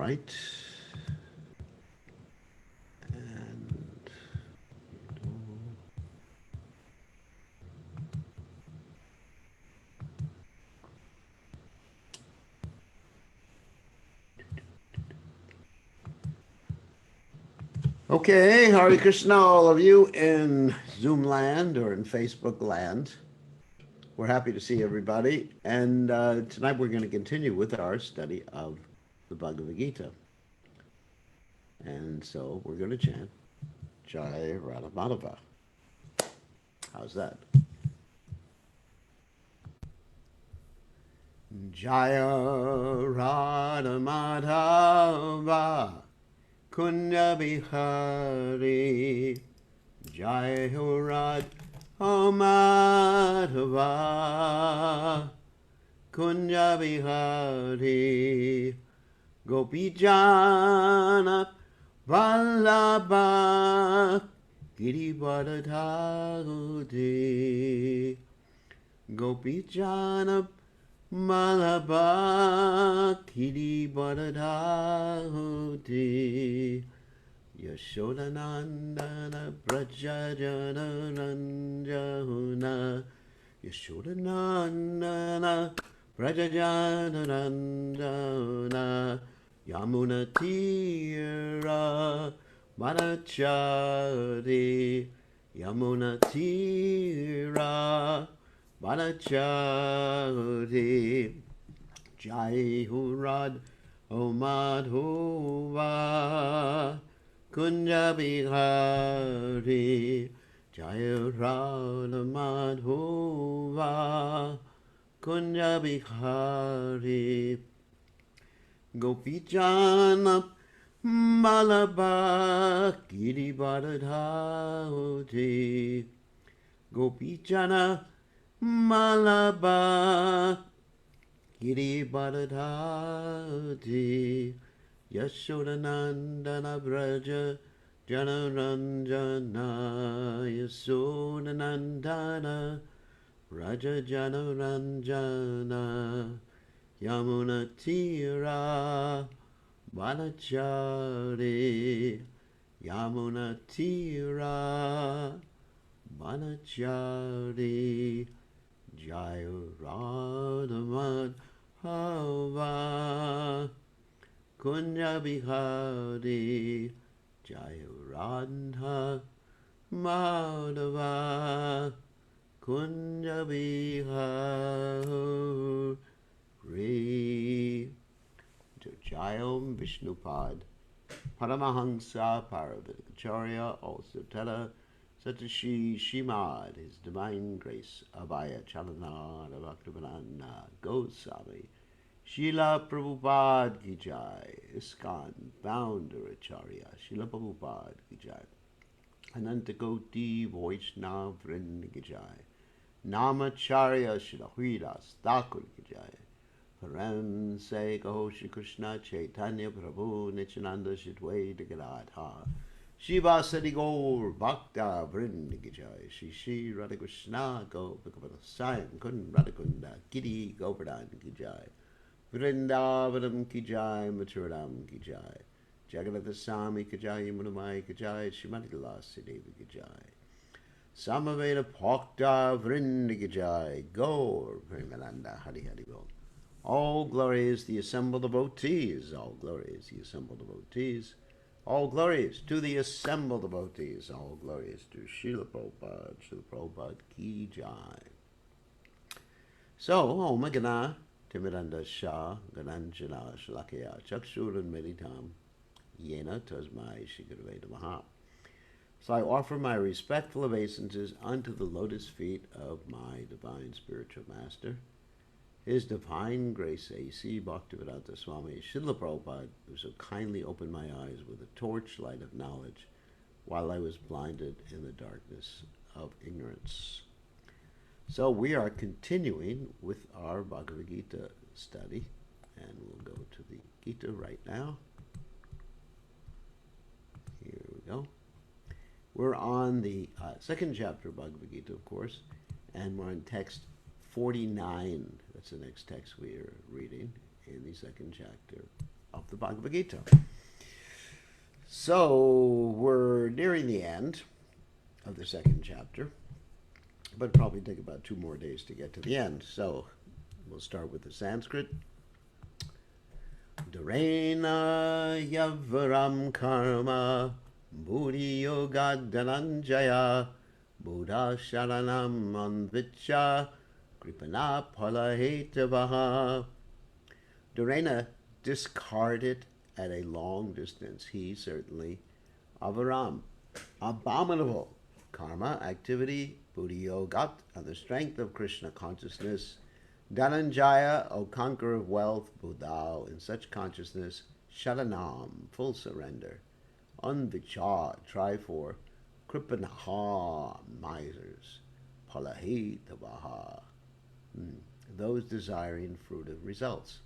right. And okay, Hare Krishna, all of you in Zoom land or in Facebook land. We're happy to see everybody. And tonight we're going to continue with our study of the Bhagavad Gita. And so we're going to chant Jai Radha Madhava. How's that? Jaya Radha Madhava Kunya Bihari Jai Radha Madhava Kunya Bihari Gopijana Vallabha Girivardhari Gopijana Malabha Girivardhari Yashodanandana Brajajana Ranjana Yashodanandana Brajajana Ranjana Yamuna Tira Manachari Yamuna Tira Manachari Jai Hurad Omadhuva Kunja Bihari Jai Radha Madhuva Kunja Bihari Gopijana Malabha Girivardhari Gopijana Malabha Girivardhari Yashodanandana Braja Janaranjana Yashodanandana Braja Janaranjana Yamuna Tira Vanachari Yamuna Tira Vanachari Jai Radha Madhava Kunya Bihari Jai Radha Madhava Kunya Bihari Jayam Vishnupad Paramahansa Paravidacharya also Tela Satashi Shimad, His Divine Grace Abhaya Chalana Bhaktivedanta Goswami Srila Prabhupada Ki Jai, ISKCON Founder Acharya Srila Prabhupada Ki Jai, Anantakoti Vaishnava Vrinda Ki Jai, Namacharya Srila Hridas Thakur Ki Jai, Param Se Kaho Shri Krishna Chaitanya Prabhu Nityananda Shidwaita Gadadha Shiva Sadi Gaur Bhakta Vrinda Ki Jai, Shri Shri Radha Krishna Gopakavada Sayan Kun Radhakunda Giri Govardhan Ki Jai, Vrindavanam Ki Jai, Mathuram Ki Jai, Jagannatha Swami Ki Jai, Yamunamai Ki Jai, Srimati Tulasi Devi Ki Jai, Samaveda Bhakta Vrinda Ki Jai, Gaur Premananda Hari Hari Bol. All glories the assembled devotees, all glories the assembled devotees, all glories to the assembled devotees, all glories to Srila Prabhupada Ki Jai. So, Om Gana Timiranda Shah Gananjana Shalakya Chakshuran Meditam Yena Tasmai Shigurveda Maha. So I offer my respectful obeisances unto the lotus feet of my divine spiritual master, His Divine Grace A.C. Bhaktivedanta Swami Srila Prabhupada, who so kindly opened my eyes with a torchlight of knowledge while I was blinded in the darkness of ignorance. So we are continuing with our Bhagavad Gita study, and we'll go to the Gita right now. Here we go. We're on the second chapter of Bhagavad Gita, of course, and we're on text 49. That's the next text we are reading in the second chapter of the Bhagavad Gita. So we're nearing the end of the second chapter, but it'll probably take about 2 more days to get to the end. So we'll start with the Sanskrit. Dharena yavaram karma buddhi yoga dhananjaya buddha sharanam anvicha kripana palahetavaha. Dharena discarded at a long distance, he certainly, avaram, abominable karma, activity, buddhi yogat, and the strength of Krishna consciousness, Dhananjaya, O conqueror of wealth, Buddha, in such consciousness, Sharanam, full surrender, Anvichar, try for, Kripanaha, misers, Palahitavaha, those desiring fruit of results.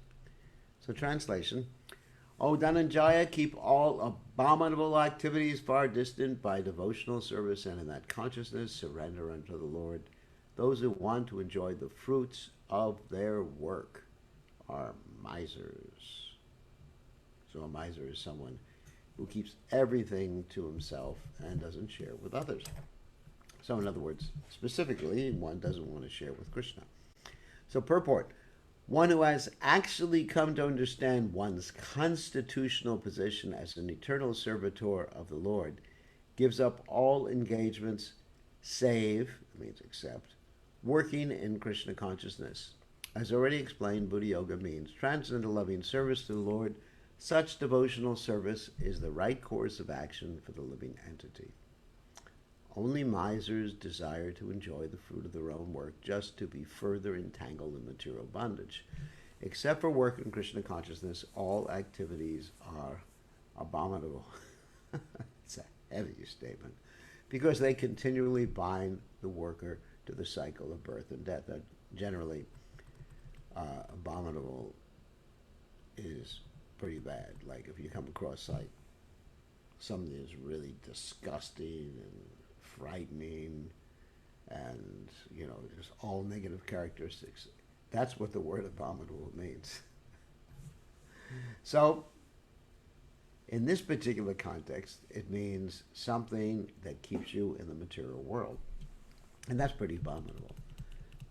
So translation, O Dhananjaya, keep all abominable activities far distant by devotional service, and in that consciousness surrender unto the Lord. Those who want to enjoy the fruits of their work are misers. So a miser is someone who keeps everything to himself and doesn't share with others. So in other words, specifically, one doesn't want to share with Krishna. So purport, one who has actually come to understand one's constitutional position as an eternal servitor of the Lord gives up all engagements save, means except, working in Krishna consciousness. As already explained, Buddha Yoga means transcendental loving service to the Lord. Such devotional service is the right course of action for the living entity. Only misers desire to enjoy the fruit of their own work just to be further entangled in material bondage. Except for work in Krishna consciousness, all activities are abominable. It's a heavy statement, because they continually bind the worker to the cycle of birth and death. That generally, abominable is pretty bad. Like if you come across like something that's really disgusting and frightening and, you know, just all negative characteristics, that's what the word abominable means. So in this particular context, it means something that keeps you in the material world. And that's pretty abominable,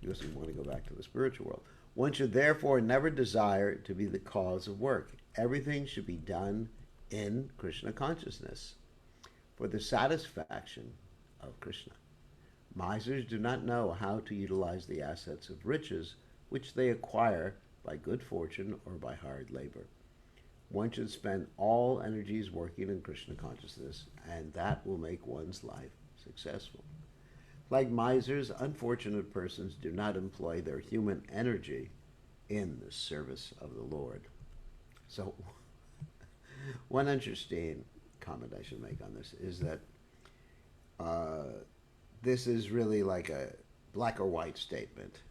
because we want to go back to the spiritual world. One should therefore never desire to be the cause of work. Everything should be done in Krishna consciousness for the satisfaction of Krishna. Misers do not know how to utilize the assets of riches which they acquire by good fortune or by hard labor. One should spend all energies working in Krishna consciousness, and that will make one's life successful. Like misers, unfortunate persons do not employ their human energy in the service of the Lord. So, one interesting comment I should make on this is that this is really like a black or white statement.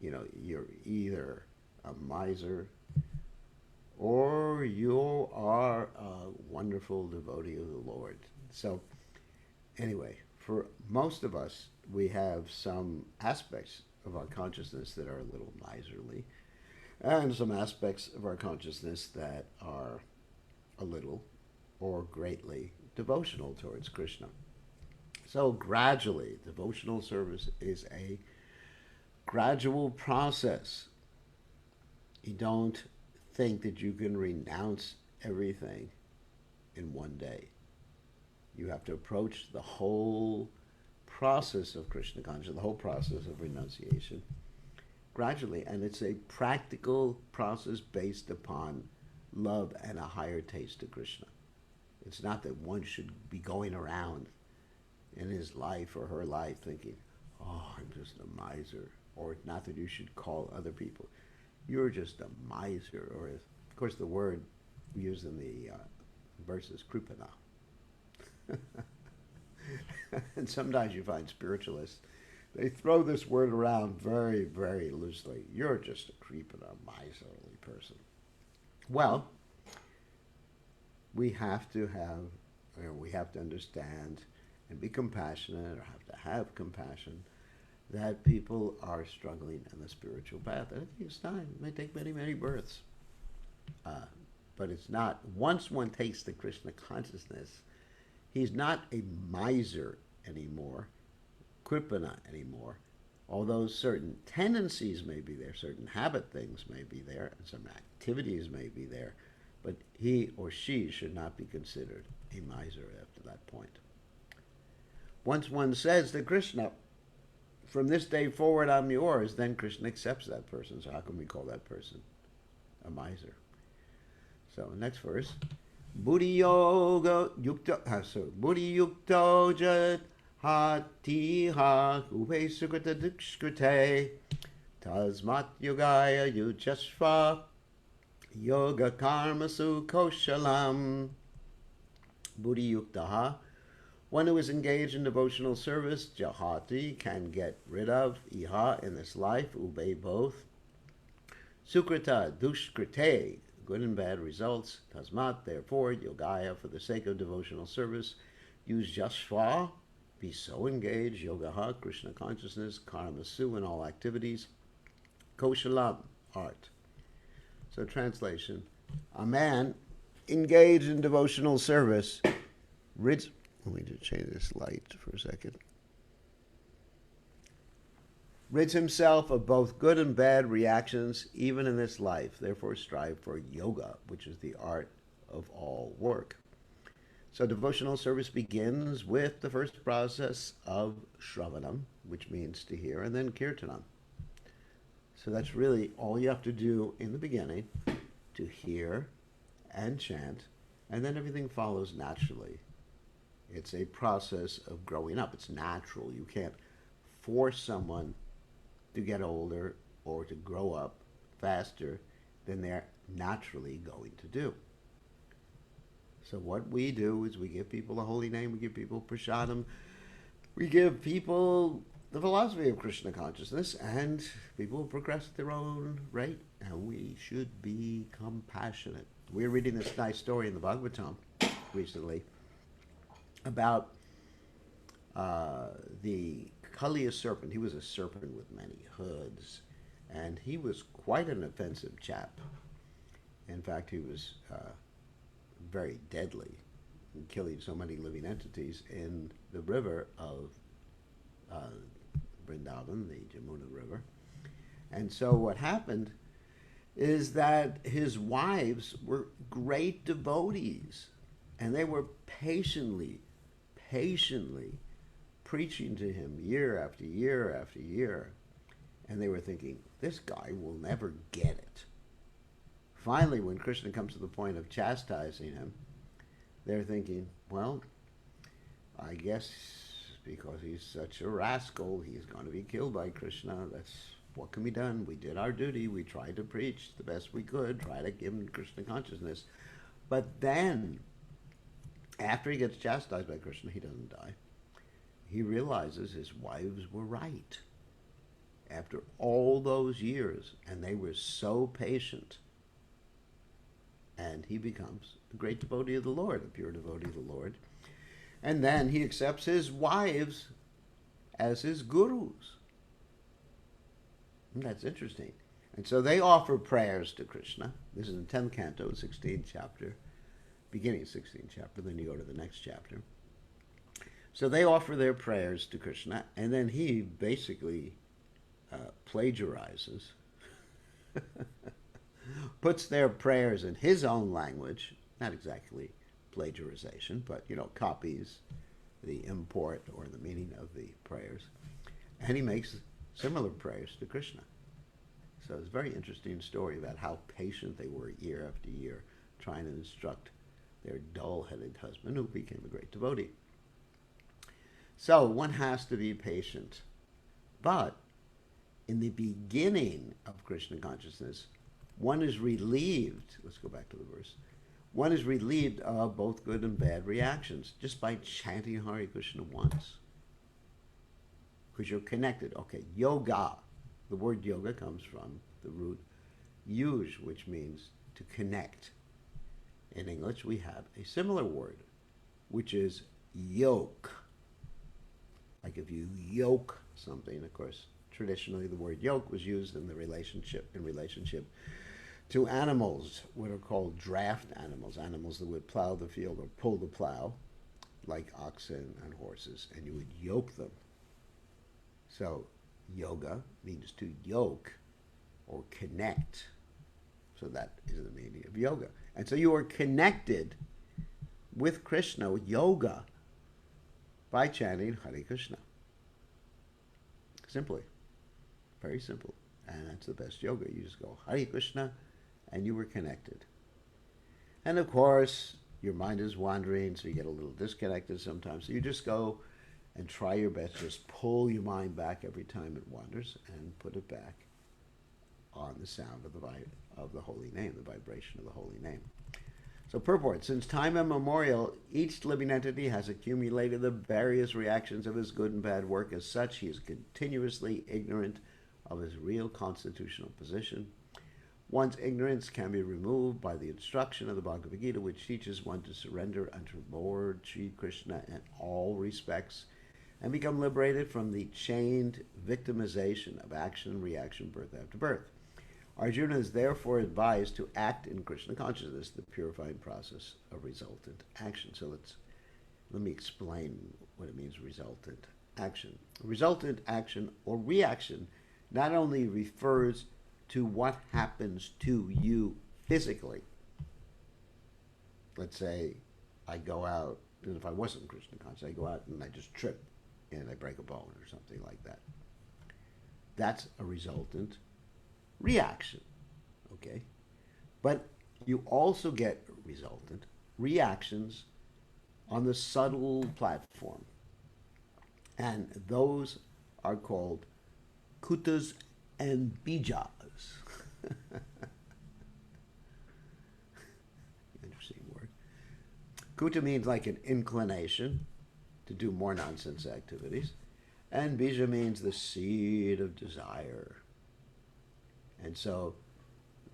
You know, you're either a miser or you are a wonderful devotee of the Lord. So, anyway, for most of us, we have some aspects of our consciousness that are a little miserly, and some aspects of our consciousness that are a little or greatly devotional towards Krishna. So gradually, devotional service is a gradual process. You don't think that you can renounce everything in one day. You have to approach the whole process of Krishna consciousness, the whole process of renunciation, gradually. And it's a practical process based upon love and a higher taste of Krishna. It's not that one should be going around in his life or her life thinking, oh, I'm just a miser. Or not that you should call other people, you're just a miser. Or, of course, the word used in the verse is kripana. And sometimes you find spiritualists, they throw this word around very, very loosely. You're just a creep and a miserly person. Well, we have to understand and be compassionate, or have to have compassion, that people are struggling in the spiritual path. And it takes time. It may take many, many births but it's not. Once one takes the Krishna consciousness, he's not a miser anymore, kripana anymore. Although certain tendencies may be there, certain habit things may be there, and some activities may be there, but he or she should not be considered a miser after that point. Once one says to Krishna, from this day forward I'm yours, then Krishna accepts that person. So how can we call that person a miser? So next verse. Buddhi yoga yukta Buddhi yukta jat hatiha ube sukrita dikskrite tasmat yogaya yujasva yoga karmasu koshalam. Buddhi yuktaha, one who is engaged in devotional service, jahati, can get rid of, iha, in this life, ube, both, sukrita, dushkrite, good and bad results, tasmat, therefore, yogaya, for the sake of devotional service, use jasva, be so engaged, yogaha, Krishna consciousness, karmasu, in all activities, koshalam, art. So translation, a man engaged in devotional service let me just change this light for a second. Rids himself of both good and bad reactions, even in this life. Therefore, strive for yoga, which is the art of all work. So devotional service begins with the first process of shravanam, which means to hear, and then kirtanam. So that's really all you have to do in the beginning, to hear and chant, and then everything follows naturally. It's a process of growing up. It's natural. You can't force someone to get older or to grow up faster than they're naturally going to do. So what we do is we give people the holy name, we give people prasadam, we give people the philosophy of Krishna consciousness, and people will progress at their own rate, and we should be compassionate. We were reading this nice story in the Bhagavatam recently about the Kaliya Serpent. He was a serpent with many hoods, and he was quite an offensive chap. In fact, he was very deadly, killing so many living entities in the river of Vrindavan, the Jamuna River. And so what happened is that his wives were great devotees, and they were patiently preaching to him year after year after year. And they were thinking, this guy will never get it. Finally, when Krishna comes to the point of chastising him, they're thinking, well, I guess because he's such a rascal, he's going to be killed by Krishna. That's what can be done. We did our duty. We tried to preach the best we could, try to give him Krishna consciousness. But then, after he gets chastised by Krishna, he doesn't die. He realizes his wives were right. After all those years, and they were so patient, and he becomes a great devotee of the Lord, a pure devotee of the Lord. And then he accepts his wives as his gurus. And that's interesting. And so they offer prayers to Krishna. This is in 10th canto, 16th chapter, beginning 16th chapter, then you go to the next chapter. So they offer their prayers to Krishna, and then he basically plagiarizes, puts their prayers in his own language, not exactly plagiarization, but, copies the import or the meaning of the prayers, and he makes similar prayers to Krishna. So it's a very interesting story about how patient they were year after year, trying to instruct their dull-headed husband, who became a great devotee. So one has to be patient. But in the beginning of Krishna consciousness, one is relieved, let's go back to the verse, one is relieved of both good and bad reactions just by chanting Hare Krishna once. Because you're connected. Okay, yoga. The word yoga comes from the root yuj, which means to connect. In English, we have a similar word, which is yoke. Like if you yoke something, of course, traditionally the word yoke was used in relationship to animals, what are called draft animals, animals that would plow the field or pull the plow, like oxen and horses, and you would yoke them. So yoga means to yoke or connect. So that is the meaning of yoga. And so you are connected with Krishna, with yoga, by chanting Hare Krishna. Simply. Very simple. And that's the best yoga. You just go Hare Krishna and you were connected. And of course, your mind is wandering, so you get a little disconnected sometimes. So you just go and try your best. Just pull your mind back every time it wanders and put it back on the sound of the holy name, the vibration of the holy name. So purport, since time immemorial, each living entity has accumulated the various reactions of his good and bad work. As such, he is continuously ignorant of his real constitutional position. One's ignorance can be removed by the instruction of the Bhagavad Gita, which teaches one to surrender unto Lord Sri Krishna in all respects and become liberated from the chained victimization of action, reaction, birth after birth. Arjuna is therefore advised to act in Krishna consciousness, the purifying process of resultant action. So let me explain what it means, resultant action. Resultant action or reaction not only refers to what happens to you physically. Let's say I go out, and if I wasn't Krishna conscious, I go out and I just trip and I break a bone or something like that. That's a resultant reaction, okay? But you also get resultant reactions on the subtle platform. And those are called kutas and bijas. Interesting word. Kuta means like an inclination to do more nonsense activities. And bija means the seed of desire. And so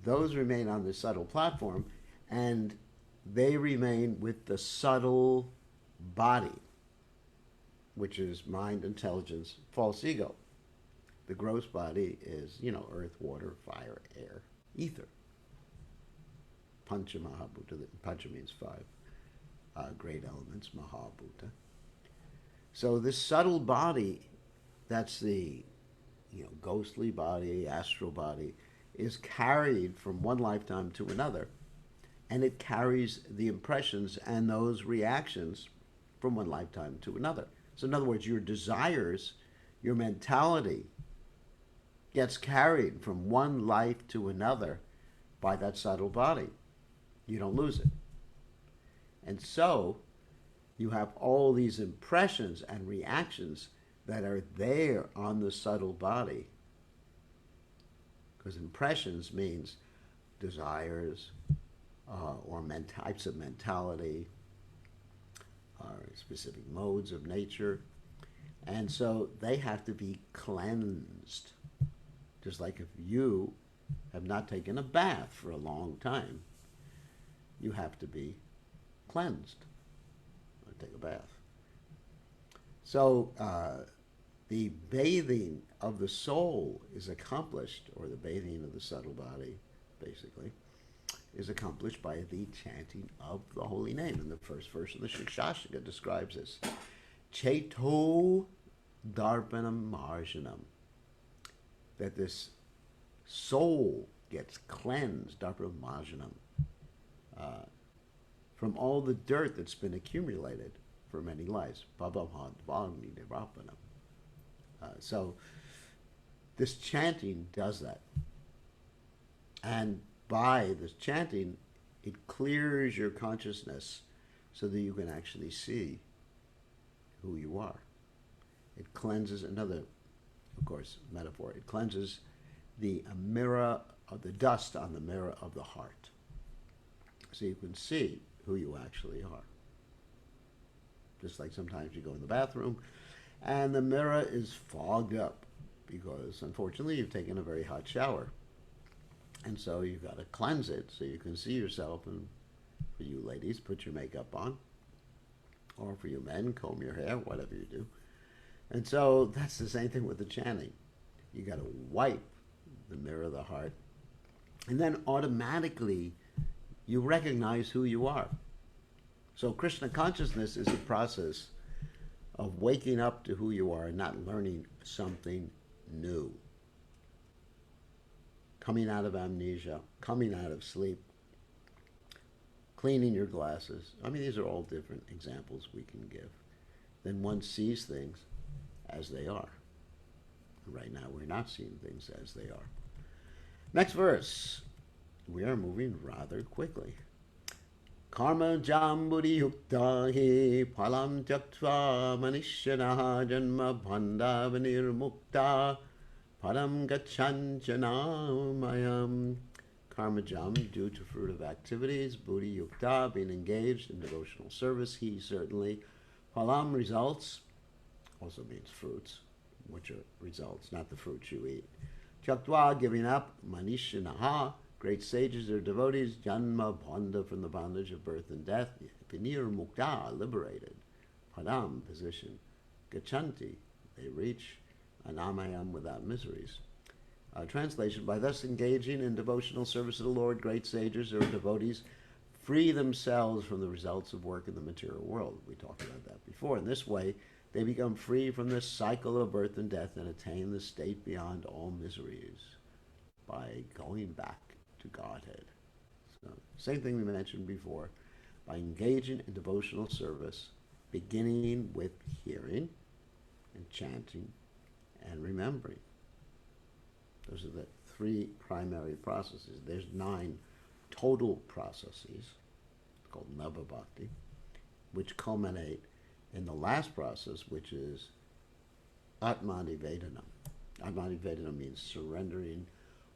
those remain on the subtle platform, and they remain with the subtle body, which is mind, intelligence, false ego. The gross body is, earth, water, fire, air, ether. Pancha Mahabhuta. Pancha means five great elements, Mahabhuta. So this subtle body, that's the ghostly body, astral body, is carried from one lifetime to another, and it carries the impressions and those reactions from one lifetime to another. So in other words, your desires, your mentality gets carried from one life to another by that subtle body. You don't lose it. And so you have all these impressions and reactions that are there on the subtle body. Because impressions means desires or types of mentality or specific modes of nature. And so they have to be cleansed. Just like if you have not taken a bath for a long time, you have to be cleansed or take a bath. So the bathing of the soul is accomplished, or the bathing of the subtle body, basically, is accomplished by the chanting of the holy name. And the first verse of the Shikshashika describes this. Cheto darpanam marjanam. That this soul gets cleansed, darpanam marjanam, from all the dirt that's been accumulated for many lives. So this chanting does that. And by this chanting, it clears your consciousness so that you can actually see who you are. It cleanses, another, of course, metaphor, it cleanses the mirror of the dust on the mirror of the heart. So you can see who you actually are. Just like sometimes you go in the bathroom and the mirror is fogged up because, unfortunately, you've taken a very hot shower. And so you've got to cleanse it so you can see yourself. And for you ladies, put your makeup on. Or for you men, comb your hair, whatever you do. And so that's the same thing with the chanting. You got to wipe the mirror of the heart And then automatically you recognize who you are. So Krishna consciousness is a process of waking up to who you are and not learning something new. Coming out of amnesia, coming out of sleep, cleaning your glasses. I mean, these are all different examples we can give. Then one sees things as they are. Right now, we're not seeing things as they are. Next verse. We are moving rather quickly. Karma jambudi yukta hi palam tyaktva manishyanah janma bhandavanir mukta param gachanchana mayam. Karma jam, due to fruit of activities. Buddhi yukta, being engaged in devotional service. He certainly. Palam, results, also means fruits, which are results, not the fruits you eat. Tyaktva, giving up. Manishanaha, great sages or devotees. Janma bhanda, from the bondage of birth and death. Vinir mukta, liberated. Padam, position. Gachanti, they reach. Anamayam, without miseries. Translation, by thus engaging in devotional service to the Lord, great sages or devotees free themselves from the results of work in the material world. We talked about that before. In this way, they become free from this cycle of birth and death and attain the state beyond all miseries by going back to Godhead. So, same thing we mentioned before. By engaging in devotional service, beginning with hearing and chanting and remembering. Those are the three primary processes. There's 9 total processes called Nava Bhakti, which culminate in the last process, which is Atmanivedanam. Atmanivedanam means surrendering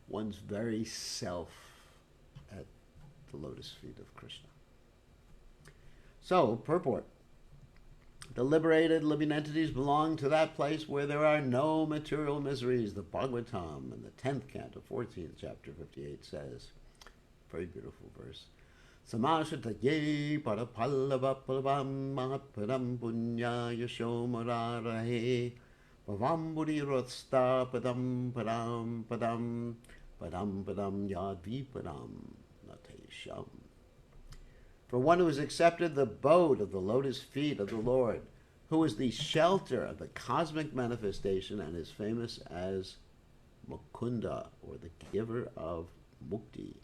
one's very self at the lotus feet of Krishna. So, purport. The liberated living entities belong to that place where there are no material miseries. The Bhagavatam in the 10th canto, 14th chapter, 58 says, very beautiful verse, Samashatagye parapallava palavam mahatpadam punya yashomarahe pavamburi rotsta padam padam padam padam padam yadvipadam natesham. For one who has accepted the abode of the lotus feet of the Lord, who is the shelter of the cosmic manifestation and is famous as Mukunda, or the giver of mukti.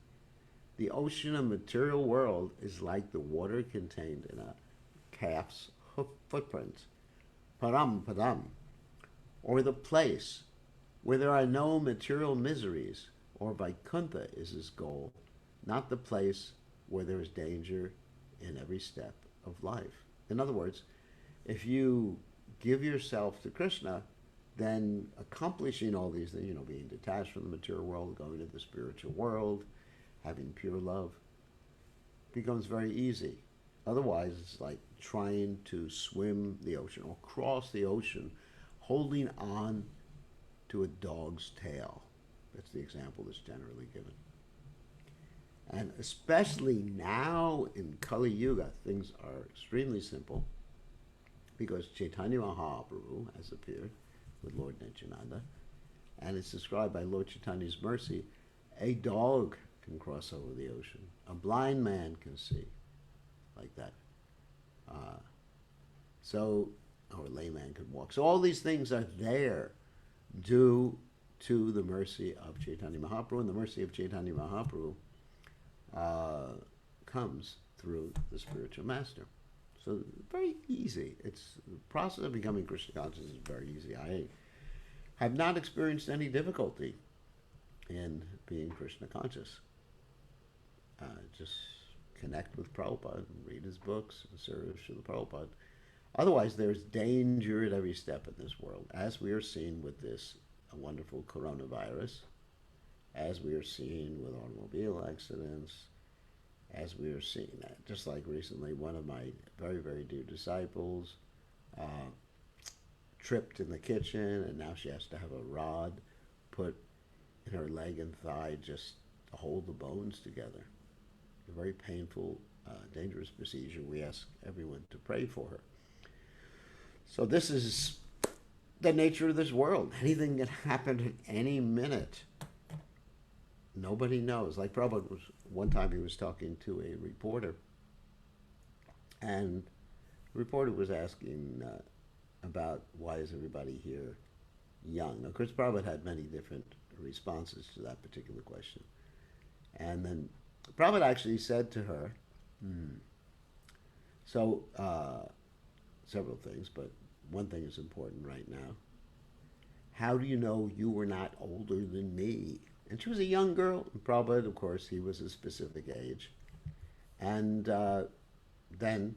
The ocean of material world is like the water contained in a calf's footprint, param padam, or the place where there are no material miseries, or Vaikuntha is his goal, not the place where there is danger in every step of life. In other words, if you give yourself to Krishna, then accomplishing all these things, being detached from the material world, going to the spiritual world, having pure love, becomes very easy. Otherwise, it's like trying to swim the ocean or cross the ocean holding on to a dog's tail. That's the example that's generally given. And especially now in Kali Yuga, things are extremely simple because Chaitanya Mahaprabhu has appeared with Lord Nityananda, and it's described by Lord Chaitanya's mercy. A dog can cross over the ocean. A blind man can see, like that. Or a layman can walk. So all these things are there due to the mercy of Chaitanya Mahaprabhu, and the mercy of Chaitanya Mahaprabhu comes through the spiritual master. So very easy. It's the process of becoming Krishna conscious is very easy. I have not experienced any difficulty in being Krishna conscious. Just connect with Prabhupada, read his books, and serve Srila Prabhupada. Otherwise, there's danger at every step in this world, as we are seeing with this wonderful coronavirus, as we are seeing with automobile accidents, as we are seeing that. Just like recently, one of my very, very dear disciples tripped in the kitchen, and now she has to have a rod put in her leg and thigh just to hold the bones together. A very painful, dangerous procedure. We ask everyone to pray for her. So this is the nature of this world. Anything can happen at any minute. nobody knows. Like Prabhupada was, one time he was talking to a reporter, and the reporter was asking about why is everybody here young. Of course, Prabhupada had many different responses to that particular question. And then Prabhupada actually said to her, so several things, but one thing is important right now. How do you know you were not older than me? And she was a young girl. And Prabhupada, of course, he was a specific age. And then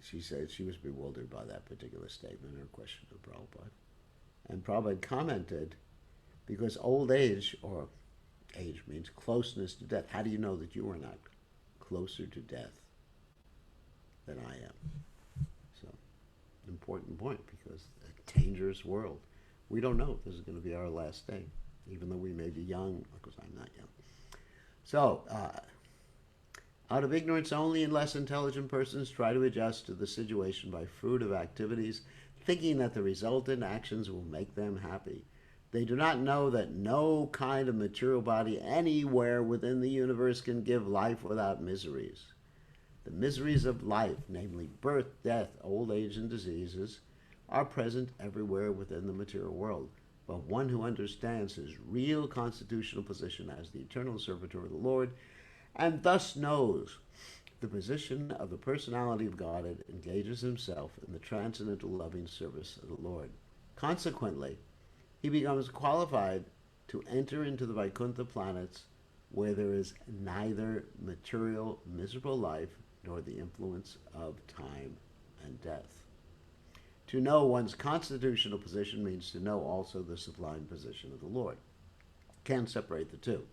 she said she was bewildered by that particular statement or question of Prabhupada. And Prabhupada commented, because old age, or age means closeness to death. How do you know that you are not closer to death than I am? So, important point, because a dangerous world. We don't know if this is going to be our last day, even though we may be young, because I'm not young. So, out of ignorance only, and less intelligent persons try to adjust to the situation by fruit of activities, thinking that the resultant actions will make them happy. They do not know that no kind of material body anywhere within the universe can give life without miseries. The miseries of life, namely birth, death, old age, and diseases, are present everywhere within the material world. But one who understands his real constitutional position as the eternal servitor of the Lord, and thus knows the position of the personality of God, and engages himself in the transcendental loving service of the Lord. Consequently, he becomes qualified to enter into the Vaikuntha planets, where there is neither material miserable life nor the influence of time and death. To know one's constitutional position means to know also the sublime position of the Lord. Can't separate the two.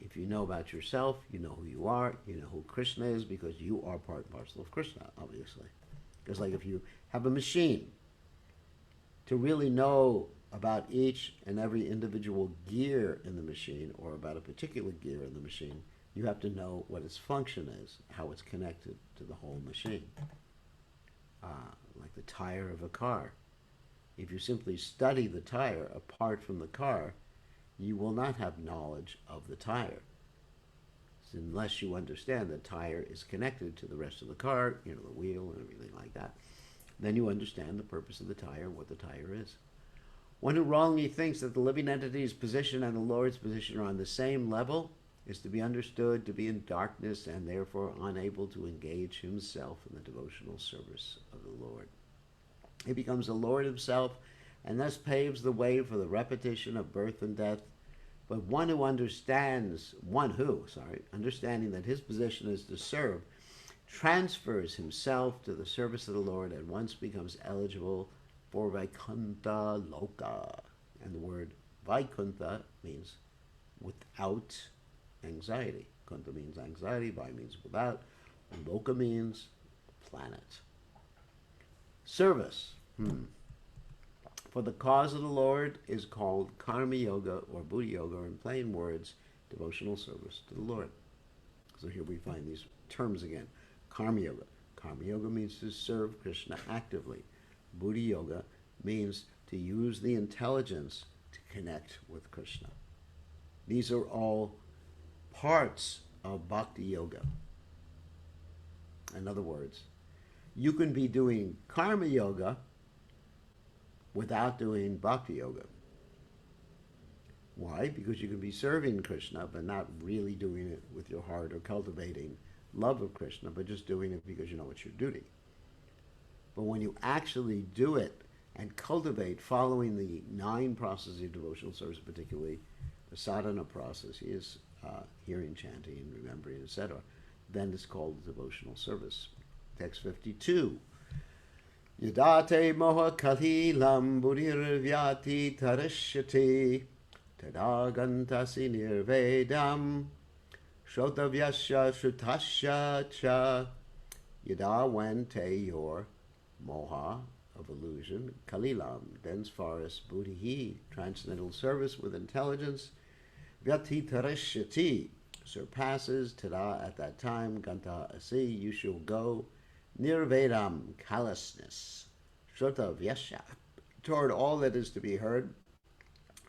If you know about yourself, you know who you are, you know who Krishna is, because you are part and parcel of Krishna, obviously. Because like if you have a machine, to really know about each and every individual gear in the machine, or about a particular gear in the machine, you have to know what its function is, how it's connected to the whole machine. Like the tire of a car. If you simply study the tire apart from the car, you will not have knowledge of the tire. So unless you understand the tire is connected to the rest of the car, the wheel and everything like that, then you understand the purpose of the tire, what the tire is. One who wrongly thinks that the living entity's position and the Lord's position are on the same level is to be understood to be in darkness and therefore unable to engage himself in the devotional service of the Lord. He becomes the Lord himself, and thus paves the way for the repetition of birth and death. But understanding that his position is to serve, transfers himself to the service of the Lord, and once becomes eligible for Vaikuntha Loka. And the word Vaikuntha means without anxiety. Kuntha means anxiety, Vai means without, and Loka means planet. Service. For the cause of the Lord is called Karma Yoga or Buddha Yoga, or in plain words, devotional service to the Lord. So here we find these terms again. Karma Yoga. Karma Yoga means to serve Krishna actively. Buddha Yoga means to use the intelligence to connect with Krishna. These are all parts of Bhakti Yoga. In other words, you can be doing Karma Yoga without doing Bhakti Yoga. Why? Because you can be serving Krishna, but not really doing it with your heart or cultivating love of Krishna, but just doing it because you know it's your duty. But when you actually do it and cultivate following the 9 processes of devotional service, particularly the sadhana process, is hearing, chanting, remembering, etc., then it's called devotional service. Text 52. Yadate moha kalilam buddhirvyati tarashyati tadagantasi nirvedam shrotavyasya shrutasya cha. Yada, when te your moha of illusion, kalilam, dense forest, buddhi, transcendental service with intelligence, vyati tarashyati, surpasses, tada, at that time, ganta asi, you shall go, nirvedam, callousness, shrota vyasya, toward all that is to be heard,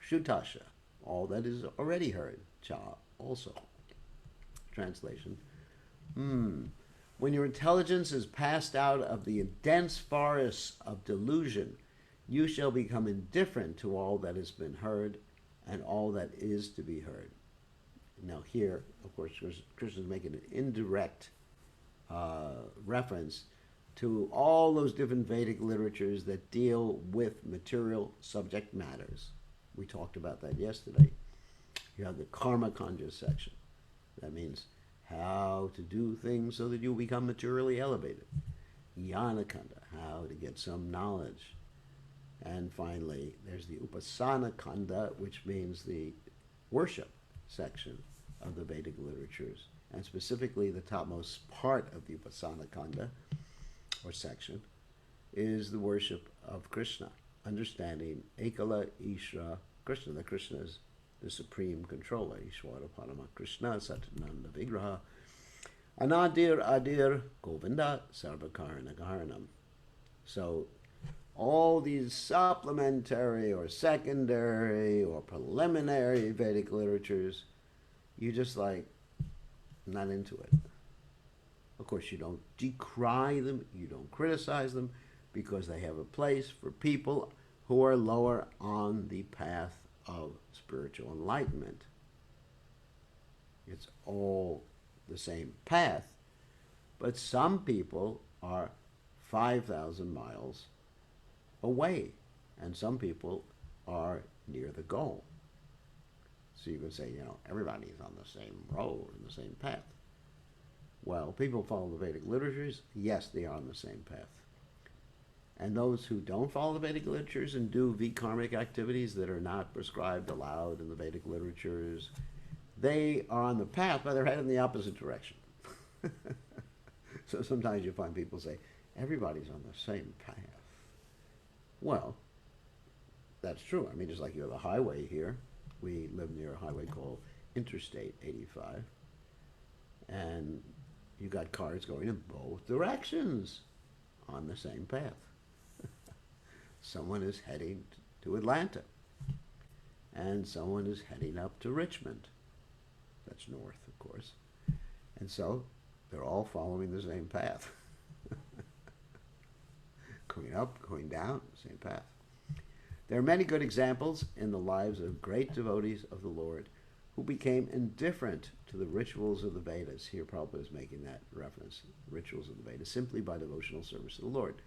shutasha, all that is already heard. Cha also. Translation. When your intelligence is passed out of the dense forests of delusion, you shall become indifferent to all that has been heard and all that is to be heard. Now here, of course, Krishna is making an indirect reference to all those different Vedic literatures that deal with material subject matters. We talked about that yesterday. You have the Karma Kanja section. That means how to do things so that you become materially elevated. Jnana Kanda, how to get some knowledge. And finally, there's the Upasana Kanda, which means the worship section of the Vedic literatures, and specifically the topmost part of the Upasana Kanda, or section, is the worship of Krishna, understanding Ekala Ishra Krishna, that Krishna is the supreme controller, Ishwara Parama Krishna, Satananda Vigraha, Anadir Adir Govinda Sarvakarna Karanam. So all these supplementary or secondary or preliminary Vedic literatures, you just like, not into it. Of course, you don't decry them, you don't criticize them, because they have a place for people who are lower on the path of spiritual enlightenment. It's all the same path, but some people are 5,000 miles away, and some people are near the goal. So you can say, everybody's on the same road and the same path. Well, people follow the Vedic literatures, yes, they are on the same path. And those who don't follow the Vedic literatures and do vikarmic activities that are not prescribed aloud in the Vedic literatures, they are on the path, but they're headed in the opposite direction. So sometimes you find people say, everybody's on the same path. Well, that's true. I mean, just like you have a highway here. We live near a highway called Interstate 85. And you got cars going in both directions on the same path. Someone is heading to Atlanta, and someone is heading up to Richmond. That's north, of course. And so they're all following the same path. Going up, going down, same path. There are many good examples in the lives of great devotees of the Lord who became indifferent to the rituals of the Vedas. Here Prabhupada is making that reference, rituals of the Vedas, simply by devotional service to the Lord.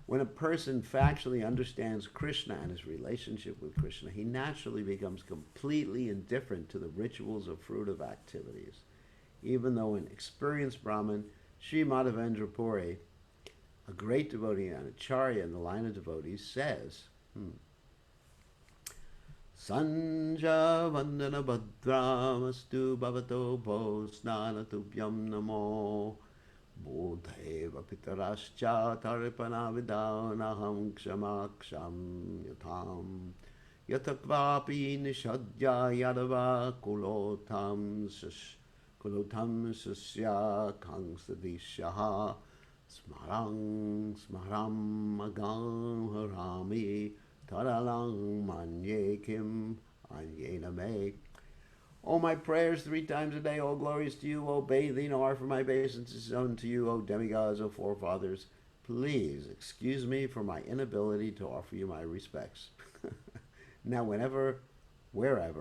When a person factually understands Krishna and his relationship with Krishna, he naturally becomes completely indifferent to the rituals of fruitive activities. Even though an experienced Brahmin, Sri Madhavendra Puri, a great devotee and acharya in the line of devotees, says, Sanja Vandana Bhadramastu Bhavato Bho Snana Tubhyam Namo Bodheva Pitarascha Taripana Vidanaham Kshamaksham Yatham Yatakvapi Nishadya Yadava Kulotam Sasya Kangsadishaha Smarang Agam Harami Taralang Manye Kim Anyena Me. O my prayers 3 times a day, all glories to you, O bathing are for my obeisances unto you, O demigods, O forefathers. Please excuse me for my inability to offer you my respects. Now, wherever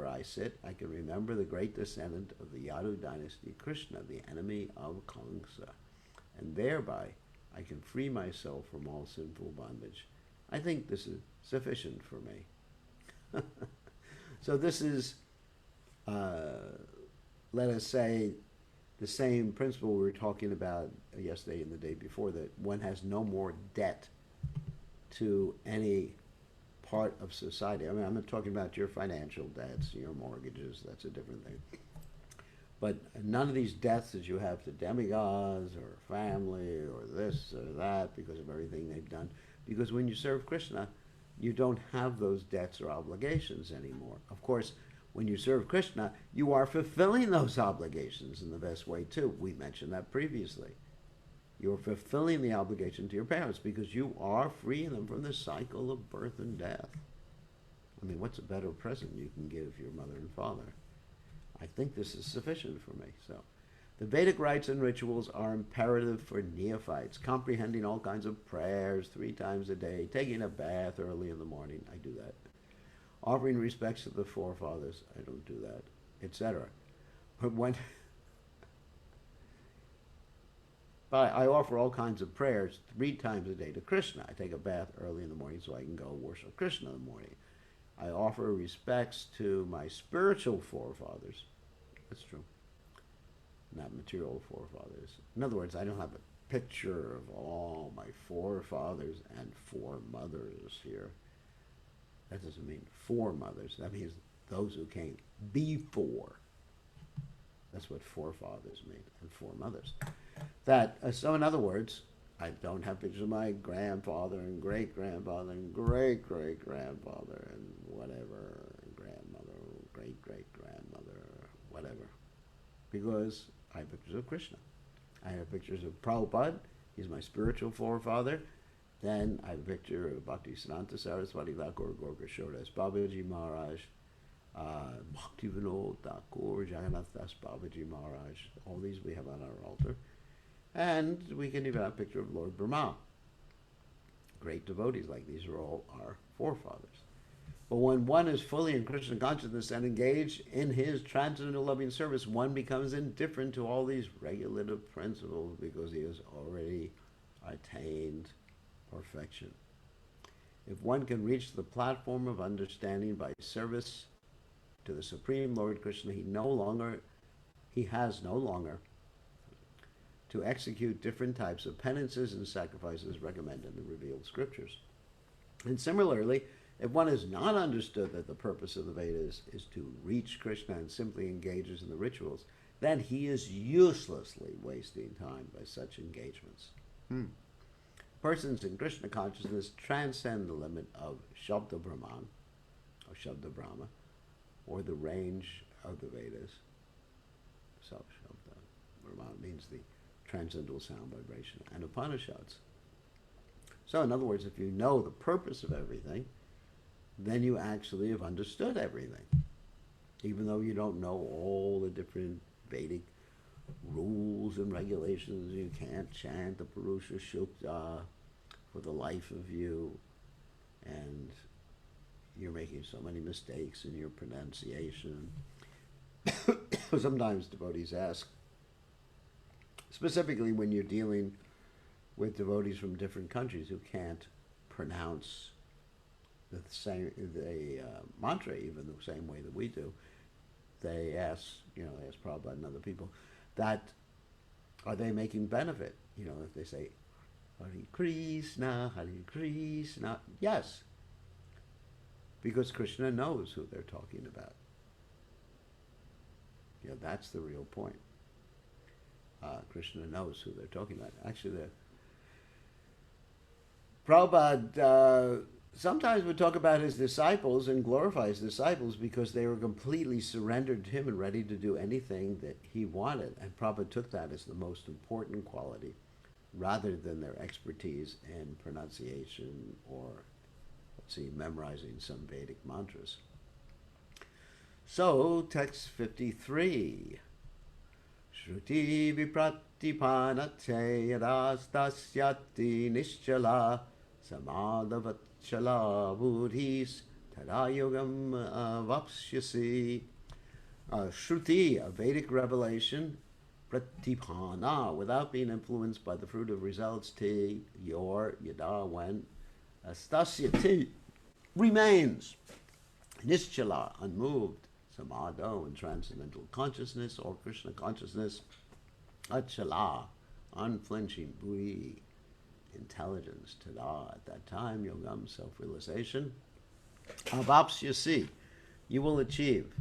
I sit, I can remember the great descendant of the Yadu dynasty, Krishna, the enemy of Kamsa, and thereby I can free myself from all sinful bondage. I think this is sufficient for me. So this is, let us say, the same principle we were talking about yesterday and the day before, that one has no more debt to any part of society. I mean, I'm not talking about your financial debts, your mortgages, that's a different thing. But none of these debts that you have to demigods or family or this or that because of everything they've done. Because when you serve Krishna, you don't have those debts or obligations anymore. Of course, when you serve Krishna, you are fulfilling those obligations in the best way too. We mentioned that previously. You're fulfilling the obligation to your parents because you are freeing them from the cycle of birth and death. I mean, what's a better present you can give your mother and father? I think this is sufficient for me. So, the Vedic rites and rituals are imperative for neophytes, comprehending all kinds of prayers 3 times a day, taking a bath early in the morning. I do that. Offering respects to the forefathers. I don't do that, etc. But I offer all kinds of prayers 3 times a day to Krishna. I take a bath early in the morning so I can go worship Krishna in the morning. I offer respects to my spiritual forefathers. That's true. Not material forefathers. In other words, I don't have a picture of all my forefathers and foremothers here. That doesn't mean foremothers. That means those who came before. That's what forefathers mean, and foremothers. So in other words, I don't have pictures of my grandfather and great-grandfather and great-great-grandfather and whatever, grandmother, great-great-grandmother, whatever. Because I have pictures of Krishna. I have pictures of Prabhupada. He's my spiritual forefather. Then I have a picture of Bhaktisiddhanta Saraswati Thakur, Gorkashodas Babaji Maharaj, Bhaktivinoda Thakur, Jagannath Das Babaji Maharaj. All these we have on our altar. And we can even have a picture of Lord Brahma. Great devotees like these are all our forefathers. But when one is fully in Krishna consciousness and engaged in his transcendental loving service, one becomes indifferent to all these regulative principles because he has already attained perfection. If one can reach the platform of understanding by service to the Supreme Lord Krishna, he has no longer to execute different types of penances and sacrifices recommended in the revealed scriptures. And similarly, if one has not understood that the purpose of the Vedas is to reach Krishna and simply engages in the rituals, then he is uselessly wasting time by such engagements. Persons in Krishna consciousness transcend the limit of Shabda Brahman, or Shabda Brahma, or the range of the Vedas. So Shabda Brahman means the transcendental sound vibration, and Upanishads. So in other words, if you know the purpose of everything, then you actually have understood everything. Even though you don't know all the different Vedic rules and regulations, you can't chant the Purusha Shukta for the life of you, and you're making so many mistakes in your pronunciation. Sometimes devotees ask, specifically when you're dealing with devotees from different countries who can't pronounce the mantra even the same way that we do, they ask Prabhupada and other people, that are they making benefit? If they say, Hare Krishna, yes, because Krishna knows who they're talking about. That's the real point. Krishna knows who they're talking about. Actually, Prabhupada sometimes would talk about his disciples and glorify his disciples because they were completely surrendered to him and ready to do anything that he wanted. And Prabhupada took that as the most important quality, rather than their expertise in pronunciation or, memorizing some Vedic mantras. So, text 53. Shruti vipratipanate yadastasyati nischala samadhavachala buddhis tadayogam vapshyasi. Shruti, a Vedic revelation, pratipana, without being influenced by the fruit of results, te, your, yada, when, astasyati, remains, nischala, unmoved, samadho, in transcendental consciousness or Krishna consciousness, achala, unflinching, buddhi, intelligence, tada, at that time, yogam, self-realization, avapsyasi, you will achieve.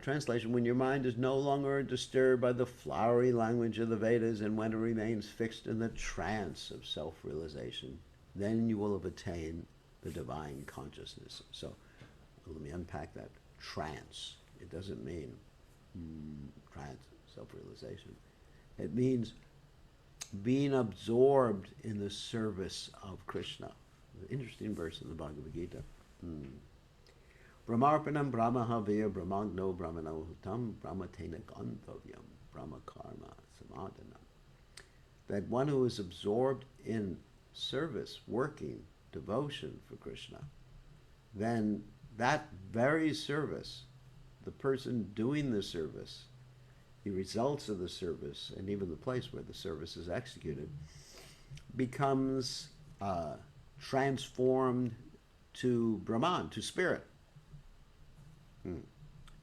Translation, when your mind is no longer disturbed by the flowery language of the Vedas and when it remains fixed in the trance of self-realization, then you will have attained the divine consciousness. So let me unpack that. Trance. It doesn't mean trance, self-realization. It means being absorbed in the service of Krishna. An interesting verse in the Bhagavad Gita. Brahmarpanam Brahmahavir Brahmagno Brahmanohutam Brahmatena Ganthavyam Brahma Karma Samadhanam. That one who is absorbed in service, working, devotion for Krishna, then that very service, the person doing the service, the results of the service, and even the place where the service is executed, becomes transformed to Brahman, to spirit.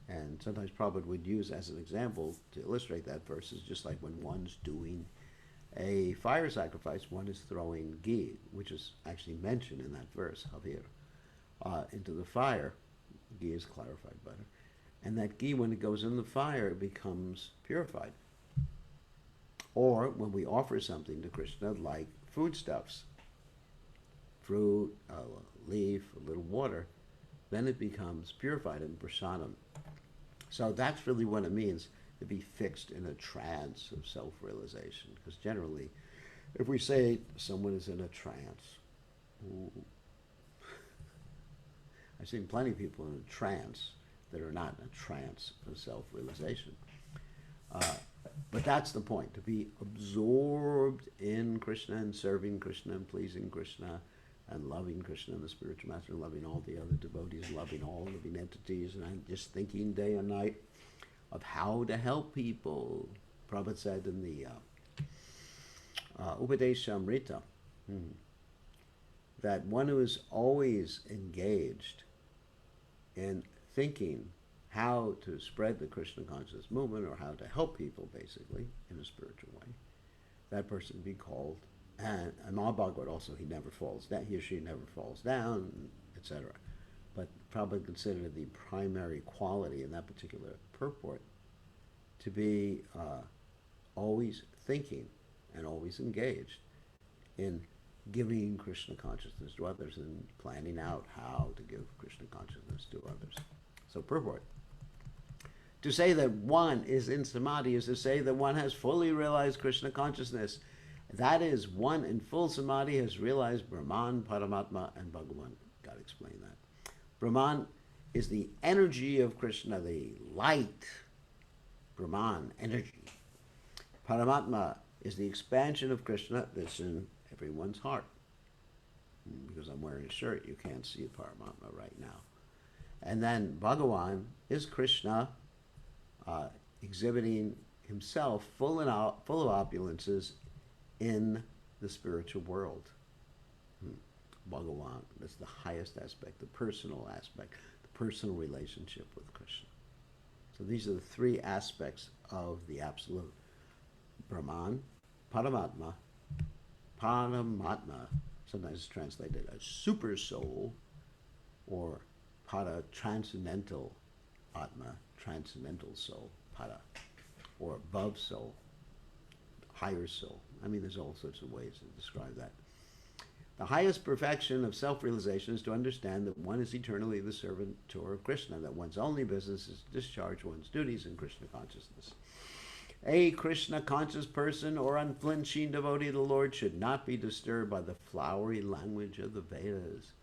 And sometimes Prabhupada would use as an example to illustrate that verse is just like when one's doing a fire sacrifice, one is throwing ghee, which is actually mentioned in that verse, Havir, into the fire. Ghee is clarified butter. And that ghee, when it goes in the fire, it becomes purified. Or when we offer something to Krishna, like foodstuffs, fruit, a leaf, a little water, then it becomes purified in prasadam. So that's really what it means to be fixed in a trance of self-realization. Because generally, if we say someone is in a trance, ooh, I've seen plenty of people in a trance that are not in a trance of self-realization. But that's the point, to be absorbed in Krishna and serving Krishna and pleasing Krishna and loving Krishna and the spiritual master, loving all the other devotees, loving all living entities, and I'm just thinking day and night of how to help people. Prabhupada said in the Upadeshamrita that one who is always engaged in thinking how to spread the Krishna consciousness movement or how to help people, basically, in a spiritual way, that person be called, and Bhagavad also, he never falls down, he or she never falls down, etc. But probably considered the primary quality in that particular purport to be always thinking and always engaged in giving Krishna consciousness to others and planning out how to give Krishna consciousness to others. So purport. To say that one is in samadhi is to say that one has fully realized Krishna consciousness. That is, one in full samadhi has realized Brahman, Paramatma, and Bhagavan. Got to explain that. Brahman is the energy of Krishna, the light. Brahman, energy. Paramatma is the expansion of Krishna that's in everyone's heart. Because I'm wearing a shirt, you can't see Paramatma right now. And then Bhagavan is Krishna exhibiting himself full of opulences in the spiritual world. Bhagavan, that's the highest aspect, the personal aspect, the personal relationship with Krishna. So these are the three aspects of the Absolute. Brahman, Paramatma, sometimes it's translated as super soul, or Para, transcendental Atma, transcendental soul, Para, or above soul, higher soul. I mean, there's all sorts of ways to describe that. The highest perfection of self-realization is to understand that one is eternally the servitor of Krishna, that one's only business is to discharge one's duties in Krishna consciousness. A Krishna-conscious person or unflinching devotee of the Lord should not be disturbed by the flowery language of the Vedas.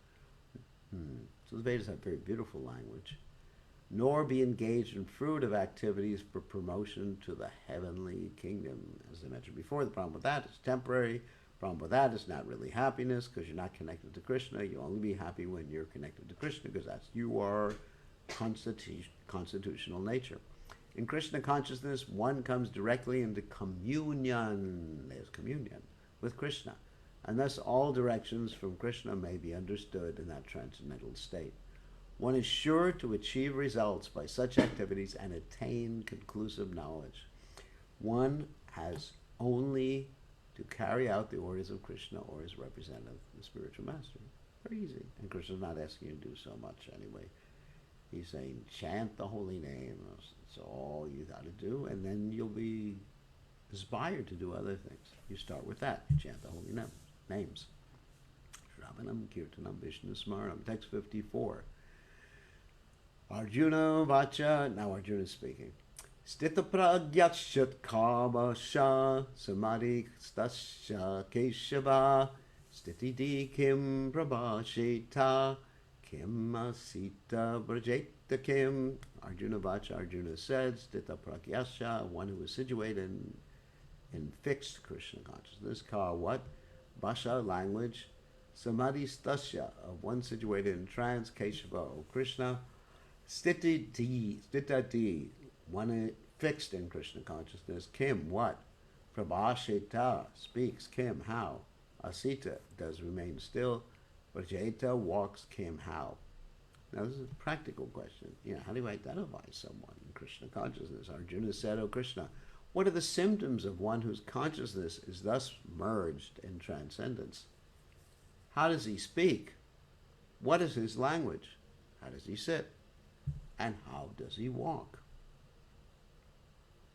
So the Vedas have very beautiful language. Nor be engaged in fruitive activities for promotion to the heavenly kingdom. As I mentioned before, the problem with that is temporary. The problem with that is not really happiness, because you're not connected to Krishna. You only be happy when you're connected to Krishna, because that's your constitutional nature. In Krishna consciousness, one comes directly into communion, there's communion, with Krishna. And thus all directions from Krishna may be understood in that transcendental state. One is sure to achieve results by such activities and attain conclusive knowledge. One has only to carry out the orders of Krishna or his representative, the spiritual master. Very easy. And Krishna's not asking you to do so much anyway. He's saying, chant the holy name. That's all you got to do, and then you'll be inspired to do other things. You start with that. You chant the holy names. Shravanam Kirtanam Vishnu Smaranam. Text 54. Arjuna Vacha. Now Arjuna is speaking. Stita pragyashat kabasha samadhi stasya keshava stitidi kim prabhashita Kim Sita Brajeta Kim. Arjuna Vacha, Arjuna said, Stita Prakyasya, one who is situated in fixed Krishna consciousness. Ka what? Bhasha, language. Samadhi Stasya, of one situated in trance. Keshava, O Krishna. Stita Di, one fixed in Krishna consciousness. Kim, what? Prabhashita, speaks. Kim, how? Asita, does remain still. Brajeta, walks. Kim, how? Now this is a practical question. How do you identify someone in Krishna consciousness? Arjuna said, O Krishna, what are the symptoms of one whose consciousness is thus merged in transcendence? How does he speak? What is his language? How does he sit? And how does he walk?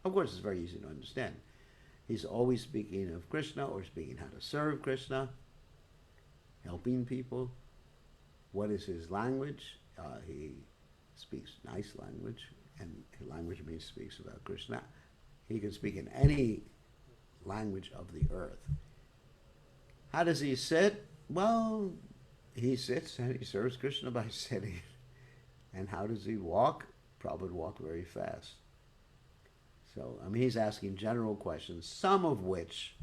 Of course, it's very easy to understand. He's always speaking of Krishna, or speaking how to serve Krishna, helping people. What is his language? He speaks nice language, and language means speaks about Krishna. He can speak in any language of the earth. How does he sit? Well, he sits and he serves Krishna by sitting. And how does he walk? Prabhupada would walk very fast. So, he's asking general questions, some of which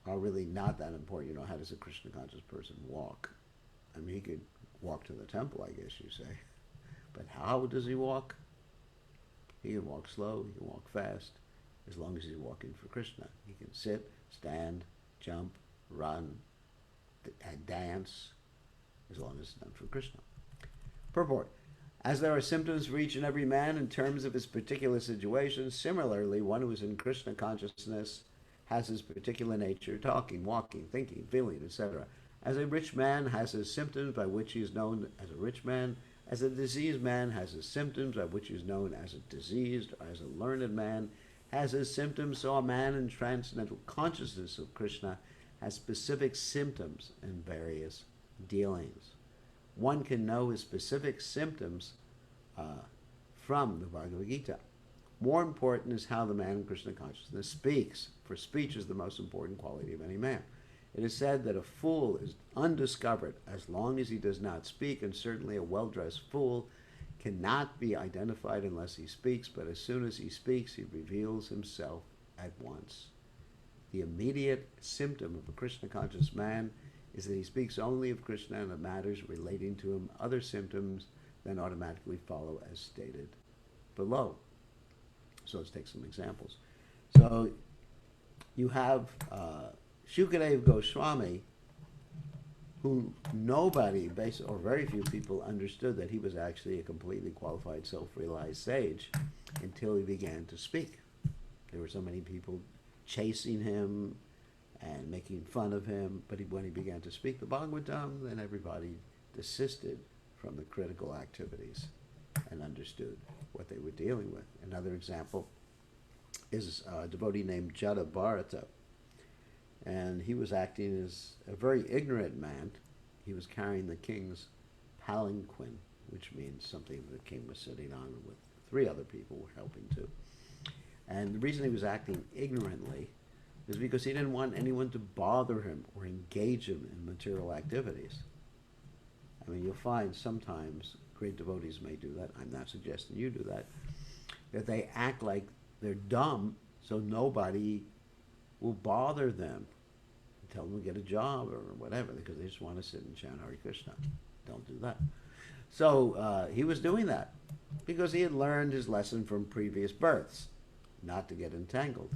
are really not that important. How does a Krishna conscious person walk? He could walk to the temple, I guess you say. But how does he walk? He can walk slow, he can walk fast, as long as he's walking for Krishna. He can sit, stand, jump, run, and dance, as long as it's done for Krishna. Purport. As there are symptoms for each and every man in terms of his particular situation, similarly, one who is in Krishna consciousness has his particular nature, talking, walking, thinking, feeling, etc. As a rich man has his symptoms by which he is known as a rich man, as a diseased man has his symptoms by which he is known as a diseased, or as a learned man has his symptoms, so a man in transcendental consciousness of Krishna has specific symptoms in various dealings. One can know his specific symptoms from the Bhagavad Gita. More important is how the man in Krishna consciousness speaks, for speech is the most important quality of any man. It is said that a fool is undiscovered as long as he does not speak, and certainly a well-dressed fool cannot be identified unless he speaks, but as soon as he speaks, he reveals himself at once. The immediate symptom of a Krishna conscious man is that he speaks only of Krishna and of matters relating to him. Other symptoms then automatically follow as stated below. So let's take some examples. So you have Shukadeva Goswami, who nobody, or very few people, understood that he was actually a completely qualified self-realized sage until he began to speak. There were so many people chasing him and making fun of him, but when he began to speak the Bhagavatam, then everybody desisted from the critical activities and understood what they were dealing with. Another example is a devotee named Jada Bharata, and he was acting as a very ignorant man. He was carrying the king's palanquin, which means something the king was sitting on with 3 other people were helping too. And the reason he was acting ignorantly is because he didn't want anyone to bother him or engage him in material activities. You'll find sometimes great devotees may do that. I'm not suggesting you do that. That they act like they're dumb so nobody will bother them and tell them to get a job or whatever, because they just want to sit and chant Hare Krishna. Don't do that. So he was doing that because he had learned his lesson from previous births, not to get entangled.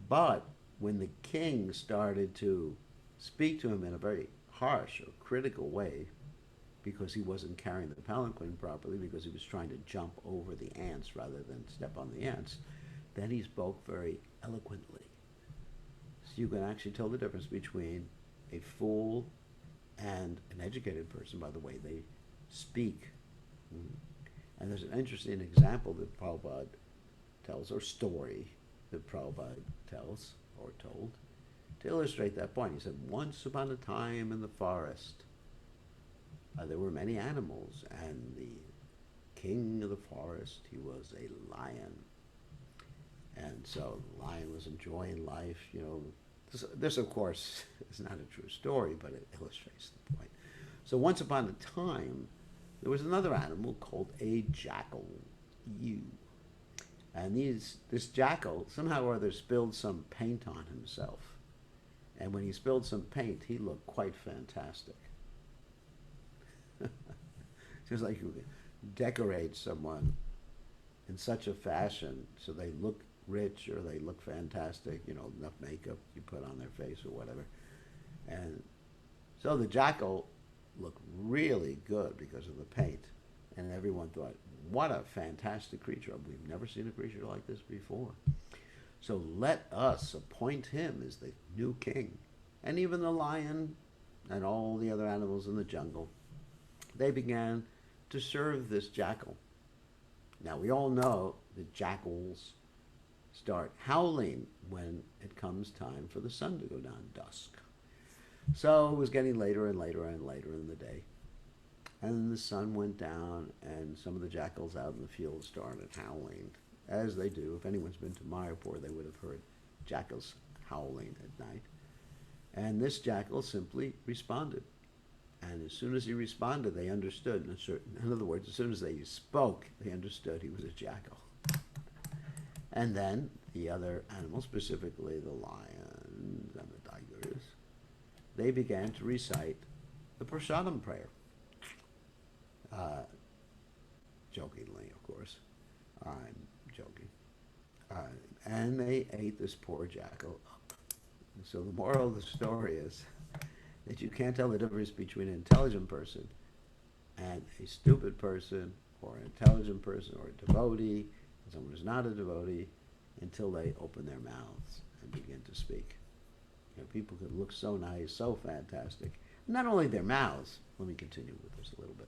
But when the king started to speak to him in a very harsh or critical way, because he wasn't carrying the palanquin properly, because he was trying to jump over the ants rather than step on the ants, then he spoke very eloquently. So you can actually tell the difference between a fool and an educated person by the way they speak. And there's an interesting example that Prabhupada tells, or story that Prabhupada tells or told, to illustrate that point. He said, once upon a time in the forest, there were many animals, and the king of the forest, he was a lion. And so the lion was enjoying life. This of course, is not a true story, but it illustrates the point. So once upon a time, there was another animal called a jackal. You. And this jackal somehow or other spilled some paint on himself. And when he spilled some paint, he looked quite fantastic. Just like you decorate someone in such a fashion so they look rich or they look fantastic, enough makeup you put on their face or whatever. And so the jackal looked really good because of the paint. And everyone thought, what a fantastic creature. We've never seen a creature like this before. So let us appoint him as the new king. And even the lion and all the other animals in the jungle, they began to serve this jackal. Now we all know that jackals start howling when it comes time for the sun to go down dusk. So it was getting later and later and later in the day. And the sun went down, and some of the jackals out in the field started howling, as they do. If anyone's been to Mayapur, they would have heard jackals howling at night. And this jackal simply responded. And as soon as he responded, they understood. In other words, as soon as they spoke, they understood he was a jackal. And then the other animals, specifically the lions and the tigers, they began to recite the prasadam prayer. Jokingly, of course. I'm joking. And they ate this poor jackal up. And so the moral of the story is that you can't tell the difference between an intelligent person and a stupid person, or an intelligent person, or a devotee, and someone who's not a devotee, until they open their mouths and begin to speak. People can look so nice, so fantastic. Not only their mouths, let me continue with this a little bit,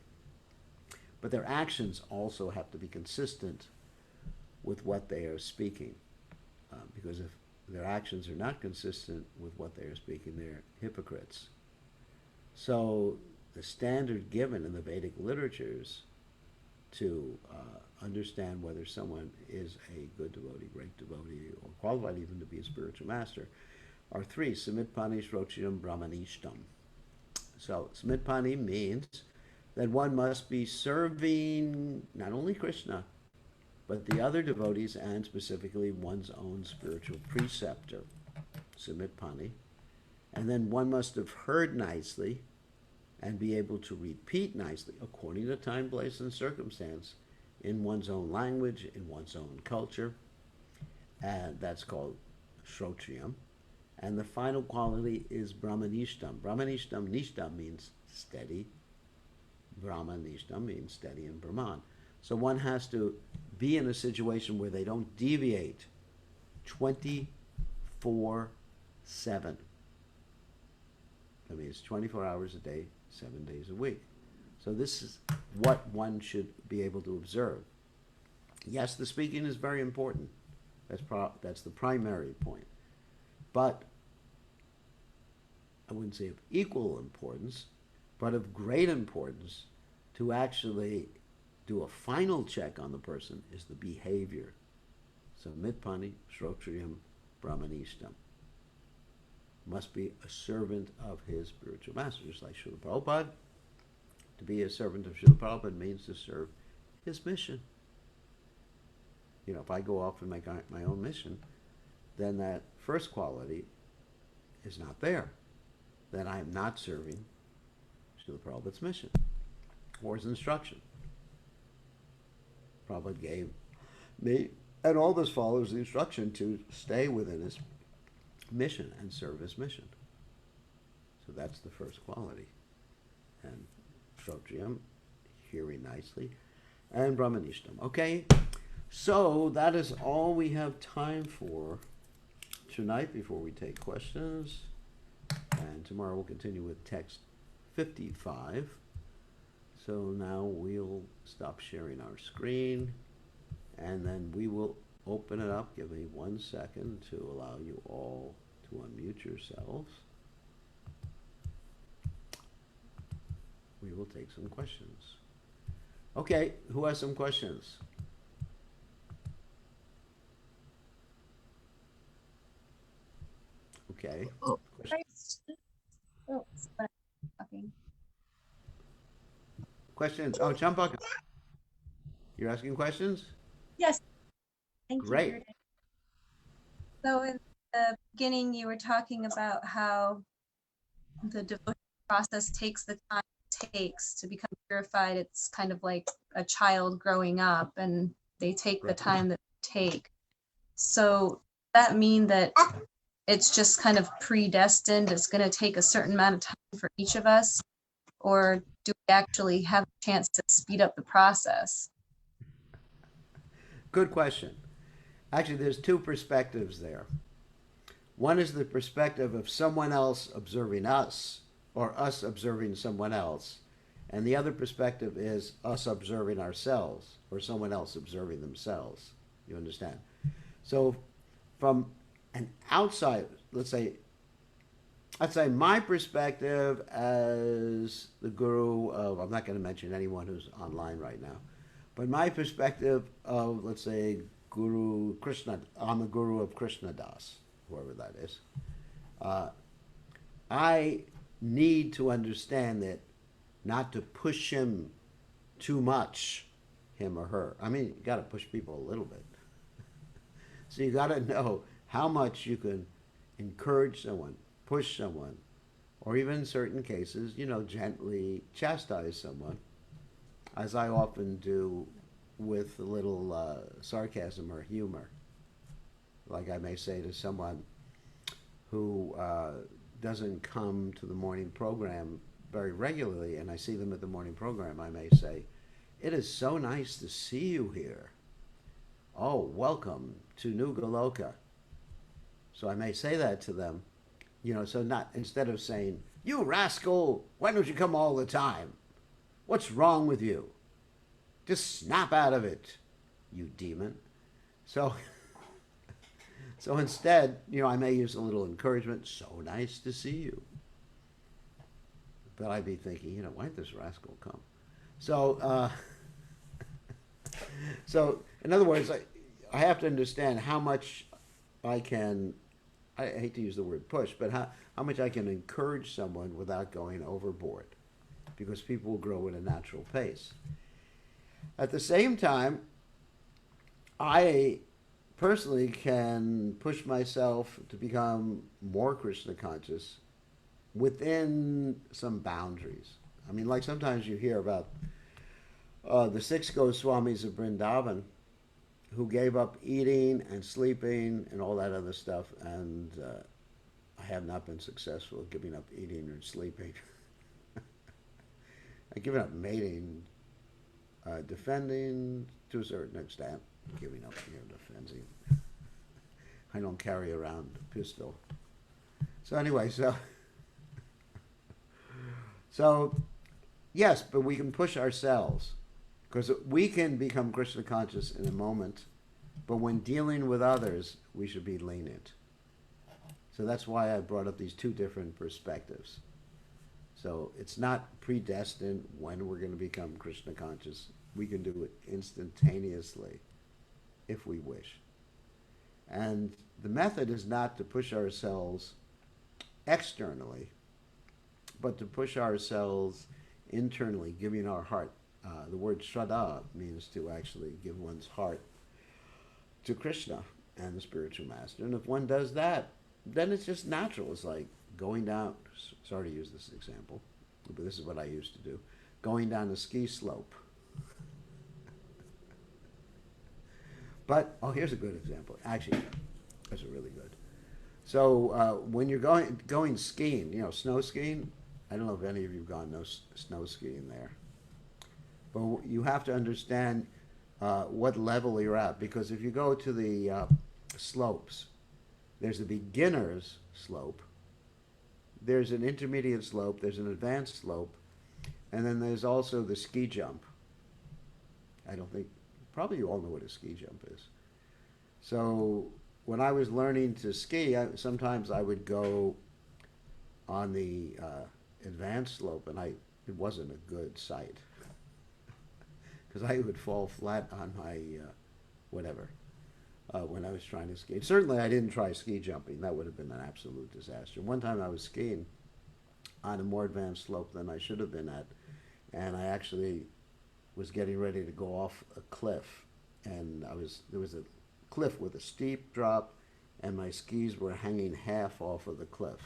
but their actions also have to be consistent with what they are speaking. Because if their actions are not consistent with what they are speaking, they're hypocrites. So the standard given in the Vedic literatures to understand whether someone is a good devotee, great devotee, or qualified even to be a spiritual master are three: Samitpani, Shrotriyam, Brahmanishtam. So Samitpani means that one must be serving not only Krishna, but the other devotees, and specifically one's own spiritual preceptor, Samitpani. And then one must have heard nicely and be able to repeat nicely, according to time, place, and circumstance, in one's own language, in one's own culture. And that's called Shrotriyam. And the final quality is Brahmanishtam. Brahmanishtam, Nishtam means steady. Brahmanishtam means steady in Brahman. So one has to be in a situation where they don't deviate 24/7. That means 24 hours a day, 7 days a week. So this is what one should be able to observe. Yes, the speaking is very important. That's the primary point. But I wouldn't say of equal importance, but of great importance to actually do a final check on the person is the behavior. So Mitpani, Shrotriyam, Brahmanishtam. Must be a servant of his spiritual master, just like Srila Prabhupada. To be a servant of Srila Prabhupada means to serve his mission. If I go off and make my own mission, then that first quality is not there. Then I am not serving Srila Prabhupada's mission or his instruction. Prabhupada gave me and all those followers the instruction to stay within his mission and serve his mission. So that's the first quality. And Shrotriyam, hearing nicely, and Brahmanishtam. Okay, so that is all we have time for tonight before we take questions. And tomorrow we'll continue with text 55. So now we'll stop sharing our screen, and then we will open it up. Give me 1 second to allow you all to unmute yourselves. We will take some questions. Okay, who has some questions? Okay. Oh, sorry. Okay. Questions? Oh, Champak, you're asking questions? Yes, thank you, Great. Gurdeep. So in the beginning, you were talking about how the devotion process takes the time it takes to become purified. It's kind of like a child growing up, and they take the Right. time that they take. So that mean that it's just kind of predestined? It's going to take a certain amount of time for each of us, or do we actually have a chance to speed up the process? Good question. Actually, there's two perspectives there. One is the perspective of someone else observing us or us observing someone else. And the other perspective is us observing ourselves or someone else observing themselves. You understand? So, from an outside, let's say my perspective as the guru of, I'm not going to mention anyone who's online right now, but my perspective of, let's say, Guru Krishna, I'm a guru of Krishna Das, whoever that is. Uh, I need to understand that not to push him too much, him or her. I mean, you got to push people a little bit. So you got to know how much you can encourage someone, push someone, or even in certain cases, gently chastise someone, as I often do with a little sarcasm or humor. Like I may say to someone who doesn't come to the morning program very regularly, and I see them at the morning program, I may say, "It is so nice to see you here. Oh, welcome to New Galoka." So I may say that to them, so not instead of saying, "You rascal, why don't you come all the time? What's wrong with you? Just snap out of it, you demon." So, so instead, I may use a little encouragement. So nice to see you. But I'd be thinking, why did this rascal come? So, so in other words, I have to understand how much I can. I hate to use the word push, but how much I can encourage someone without going overboard, because people will grow at a natural pace. At the same time, I personally can push myself to become more Krishna conscious within some boundaries. I mean, like sometimes you hear about the six Goswamis of Vrindavan who gave up eating and sleeping and all that other stuff, and I have not been successful at giving up eating or sleeping. I've given up mating, defending to a certain extent, giving up defending. I don't carry around a pistol. So anyway, so yes, but we can push ourselves because we can become Krishna conscious in a moment, but when dealing with others, we should be lenient. So that's why I brought up these two different perspectives. So it's not predestined when we're going to become Krishna conscious. We can do it instantaneously if we wish. And the method is not to push ourselves externally, but to push ourselves internally, giving our heart. The word Shraddha means to actually give one's heart to Krishna and the spiritual master. And if one does that, then it's just natural. It's like going down, sorry to use this example, but this is what I used to do, going down a ski slope. But, oh, here's a good example. Actually, that's a really good. So when you're going skiing, snow skiing, I don't know if any of you have gone snow skiing there. But you have to understand what level you're at, because if you go to the slopes, there's a beginner's slope, there's an intermediate slope, there's an advanced slope, and then there's also the ski jump. I don't think, probably you all know what a ski jump is. So when I was learning to ski, sometimes I would go on the advanced slope, and it wasn't a good sight because I would fall flat on my whatever when I was trying to ski. Certainly, I didn't try ski jumping. That would have been an absolute disaster. One time I was skiing on a more advanced slope than I should have been at, and I actually was getting ready to go off a cliff, and there was a cliff with a steep drop, and my skis were hanging half off of the cliff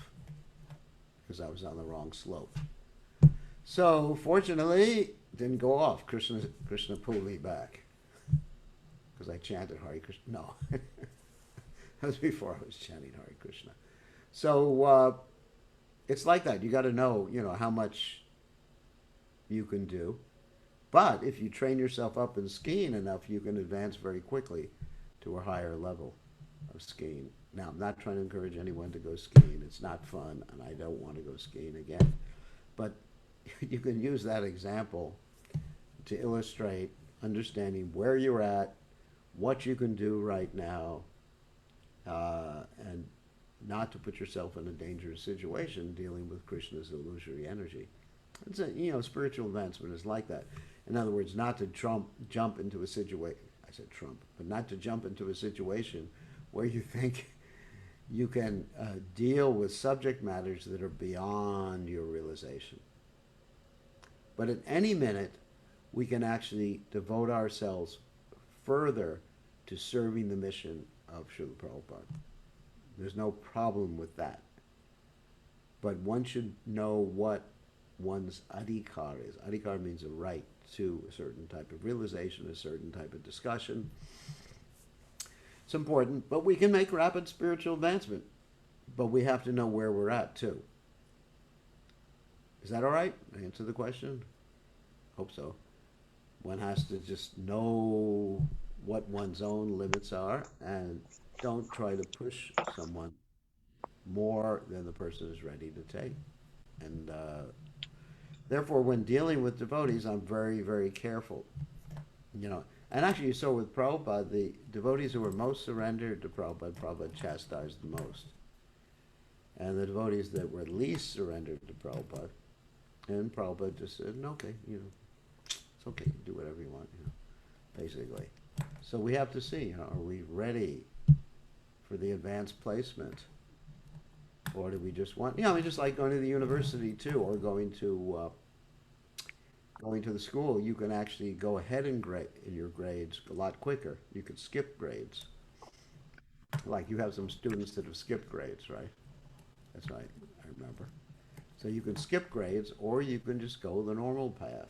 because I was on the wrong slope. So fortunately, didn't go off. Krishna pulled me back because I chanted Hare Krishna. No, that was before I was chanting Hare Krishna. So it's like that. You got to know, how much you can do. But if you train yourself up in skiing enough, you can advance very quickly to a higher level of skiing. Now, I'm not trying to encourage anyone to go skiing. It's not fun, and I don't want to go skiing again. But you can use that example to illustrate understanding where you're at, what you can do right now, and not to put yourself in a dangerous situation dealing with Krishna's illusory energy. It's spiritual advancement is like that. In other words, not to jump into a situation. I said Trump, but not to jump into a situation where you think you can deal with subject matters that are beyond your realization. But at any minute, we can actually devote ourselves further to serving the mission of Srila Prabhupada. There's no problem with that. But one should know what one's adhikar is. Adhikar means a right to a certain type of realization, a certain type of discussion. It's important, but we can make rapid spiritual advancement. But we have to know where we're at, too. Is that all right? Answer the question? Hope so. One has to just know what one's own limits are and don't try to push someone more than the person is ready to take. And therefore, when dealing with devotees, I'm very, very careful. And actually, you saw with Prabhupada, the devotees who were most surrendered to Prabhupada chastised the most. And the devotees that were least surrendered to Prabhupada, and Prabhupada just said, okay, it's okay, do whatever you want, basically. So we have to see, are we ready for the advanced placement? Or do we just want, just like going to the university too, or going to the school, you can actually go ahead in your grades a lot quicker. You could skip grades. Like you have some students that have skipped grades, right? That's right, I remember. So you can skip grades, or you can just go the normal path.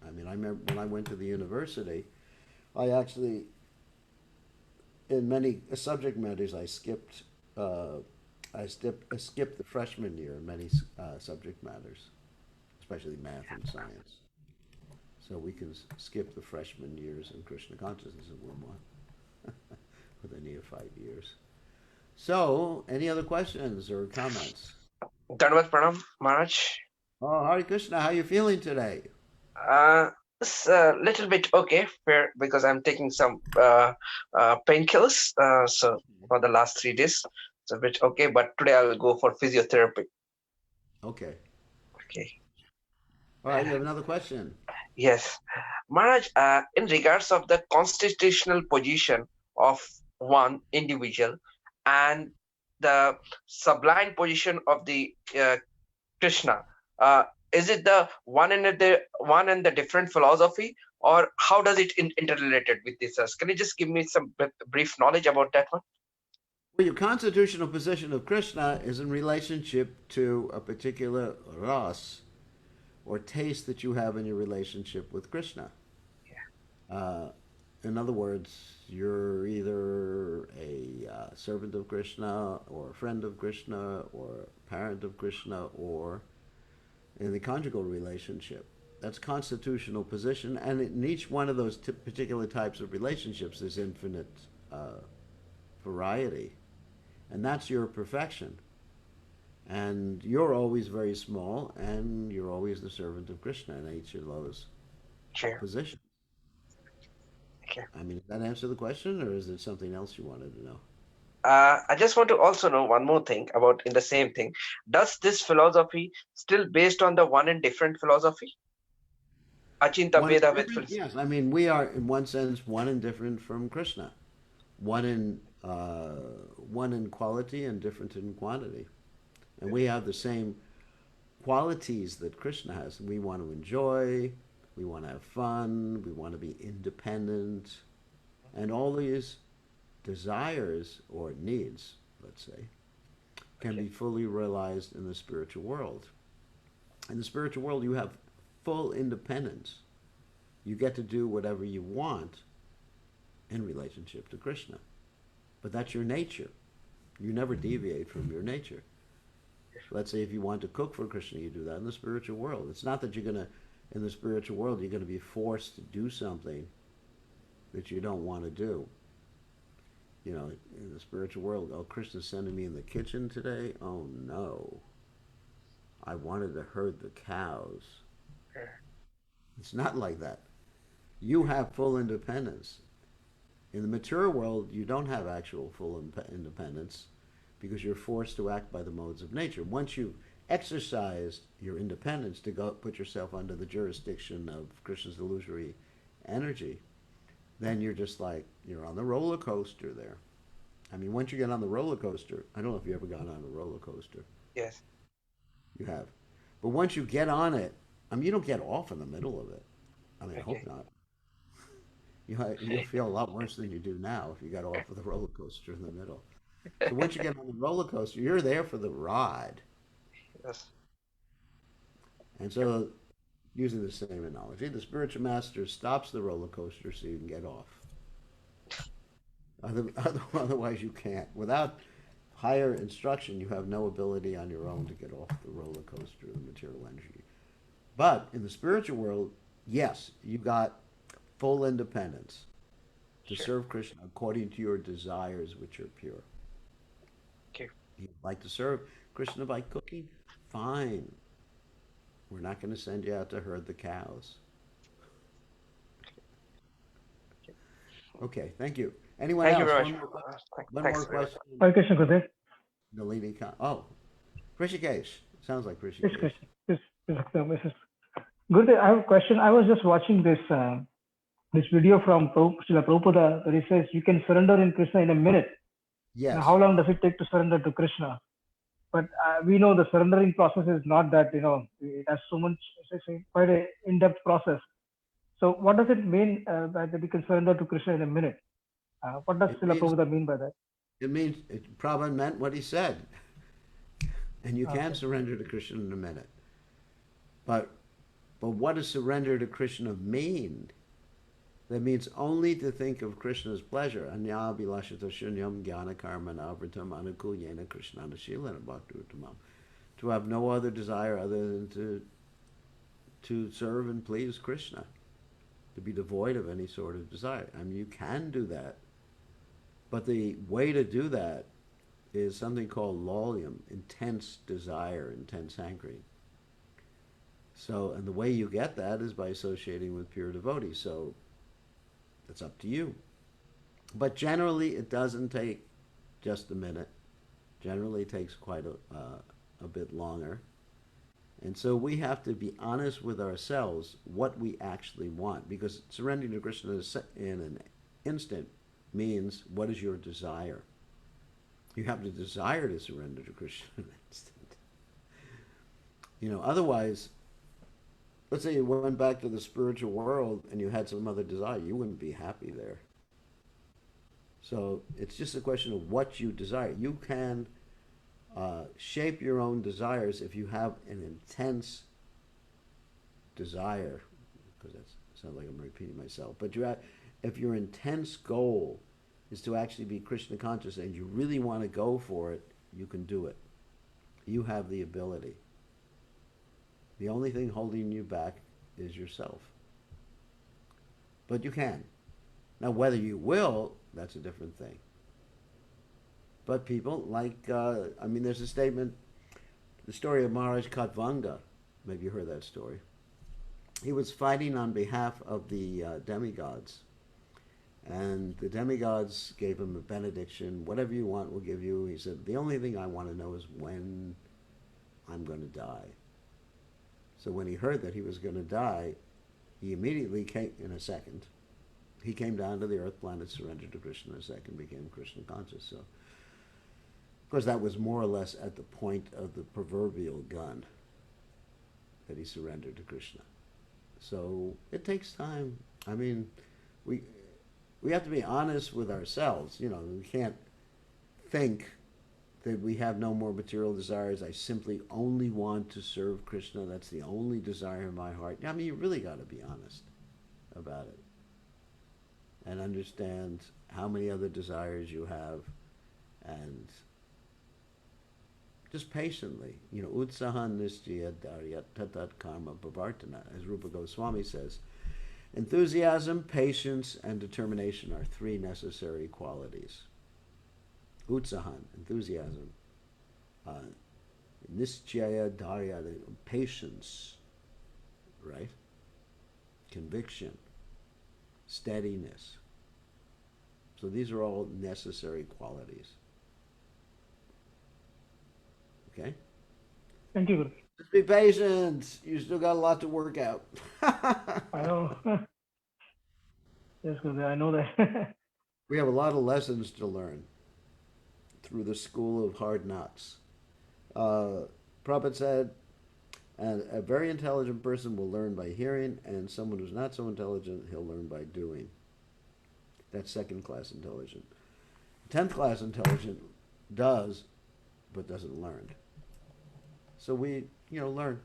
I remember when I went to the university, I actually, in many subject matters, I skipped the freshman year in many subject matters, especially math and science. So we can skip the freshman years in Krishna consciousness if we want, for the neophyte years. So, any other questions or comments? Dandavat Pranam, Maharaj. Oh, Hare Krishna, how are you feeling today? It's a little bit okay because I'm taking some painkillers. So for the last 3 days, it's a bit okay. But today I will go for physiotherapy. Okay. Okay. All right, you have another question? Yes. Maharaj, in regards of the constitutional position of one individual and the sublime position of the Krishna, is it the one and the different philosophy, or how does it interrelated with this? Can you just give me some brief knowledge about that one? Well, your constitutional position of Krishna is in relationship to a particular ras or taste that you have in your relationship with Krishna. Yeah. In other words, you're either a servant of Krishna or a friend of Krishna or a parent of Krishna or in the conjugal relationship. That's constitutional position, and in each one of those particular types of relationships, there's infinite variety, and that's your perfection. And you're always very small, and you're always the servant of Krishna in each of those positions. Okay. Does that answer the question, or is there something else you wanted to know? I just want to also know one more thing about in the same thing. Does this philosophy still based on the one and different philosophy? Achinta Veda with yes, we are in one sense one and different from Krishna, one in quality and different in quantity, and we have the same qualities that Krishna has. We want to enjoy, we want to have fun, we want to be independent, and all these desires or needs, let's say, can Okay. be fully realized in the spiritual world. In the spiritual world, you have full independence. You get to do whatever you want in relationship to Krishna. But that's your nature. You never deviate from your nature. Let's say if you want to cook for Krishna, you do that in the spiritual world. It's not that in the spiritual world, you're going to be forced to do something that you don't want to do. You know, in the spiritual world, oh, Krishna's sending me in the kitchen today? Oh no. I wanted to herd the cows. It's not like that. You have full independence. In the mature world, you don't have actual full independence because you're forced to act by the modes of nature. Once you've exercised your independence to go put yourself under the jurisdiction of Krishna's illusory energy, then you're just like, you're on the roller coaster there. I mean, once you get on the roller coaster, I don't know if you ever got on a roller coaster. Yes. You have. But once you get on it, I mean, you don't get off in the middle of it. I mean, I hope Okay. not. You'll feel a lot worse than you do now if you got off of the roller coaster in the middle. So once you get on the roller coaster, you're there for the ride. Yes. And so, using the same analogy, the spiritual master stops the roller coaster so you can get off. Otherwise, you can't. Without higher instruction, you have no ability on your own to get off the roller coaster of the material energy. But in the spiritual world, yes, you got full independence to Sure. serve Krishna according to your desires, which are pure. Okay. You'd like to serve Krishna by cooking? Fine. We're not going to send you out to herd the cows. Okay, thank you. Anyone Thank you else? very much. One Thanks more very much. question. Hare Krishna, Gurudev. The leading oh, Rishikesh. Sounds like Yes, Rishikesh. Krishna. Yes. Gurudev, I have a question. I was just watching this video from Srila Prabhupada where he says you can surrender in Krishna in a minute. Now, Yes. how long does it take to surrender to Krishna? But we know the surrendering process is not that, it has so much, quite an in-depth process. So what does it mean that you can surrender to Krishna in a minute? What does It Srila means Prabhupada mean by that? Prabhupada meant what he said. And you can Okay. surrender to Krishna in a minute. But what does surrender to Krishna mean? That means only to think of Krishna's pleasure. Anya bilashita shunyam jnana karmana vritam anukulyena krishnana shilana bhakti-uttamam. To have no other desire other than to serve and please Krishna. To be devoid of any sort of desire. I mean, you can do that. But the way to do that is something called lalyam, intense desire, intense hankering. So, and the way you get that is by associating with pure devotees. So, it's up to you. But generally, it doesn't take just a minute. Generally, it takes quite a bit longer. And so we have to be honest with ourselves what we actually want. Because surrendering to Krishna in an instant means, what is your desire? You have the desire to surrender to Krishna in an instant. Otherwise, let's say you went back to the spiritual world and you had some other desire, you wouldn't be happy there. So it's just a question of what you desire. You can shape your own desires if you have an intense desire, because that sounds like I'm repeating myself, but if your intense goal is to actually be Krishna conscious and you really want to go for it, you can do it. You have the ability. The only thing holding you back is yourself. But you can. Now, whether you will, that's a different thing. But people there's a statement, the story of Maharaj Katvanga. Maybe you heard that story. He was fighting on behalf of the demigods. And the demigods gave him a benediction. Whatever you want, we'll give you. He said, the only thing I want to know is when I'm going to die. So when he heard that he was going to die, he immediately came, in a second, he came down to the earth planet, surrendered to Krishna in a second, became Krishna conscious. So, of course, that was more or less at the point of the proverbial gun. that he surrendered to Krishna. So it takes time. I mean, we have to be honest with ourselves. You know, we can't think that we have no more material desires. I simply only want to serve Krishna. That's the only desire in my heart. I mean, you really got to be honest about it and understand how many other desires you have, and just patiently, you know, utsahan nishchaya dharya tatat karma bhavartana, as Rupa Goswami says. Enthusiasm, patience, and determination are three necessary qualities. Utsahan, enthusiasm. Nishchaya dharya, patience, right? Conviction, steadiness. So these are all necessary qualities. Okay? Thank you, Guru. Just be patient. You still got a lot to work out. I know. Yes, Guru, I know that. We have a lot of lessons to learn through the school of hard knocks. Prabhupada said, and a very intelligent person will learn by hearing, and someone who's not so intelligent, he'll learn by doing. That's second class intelligent. 10th class intelligent does, but doesn't learn. So we, learn.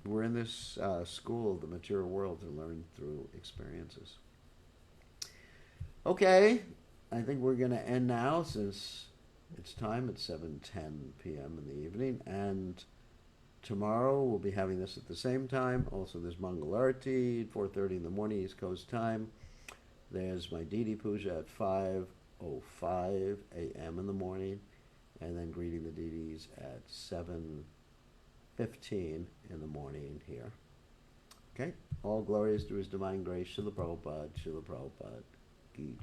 We're in this school of the material world to learn through experiences. Okay, I think we're going to end now since it's time. It's 7:10 p.m. in the evening, and tomorrow we'll be having this at the same time. Also, there's Mangal Arati at 4:30 in the morning East Coast time. There's my Didi Puja at 5:05 a.m. in the morning, and then greeting the Didis at 7:15 in the morning here. Okay, all glories to His Divine Grace, Srila Prabhupada, Srila Prabhupada. Ki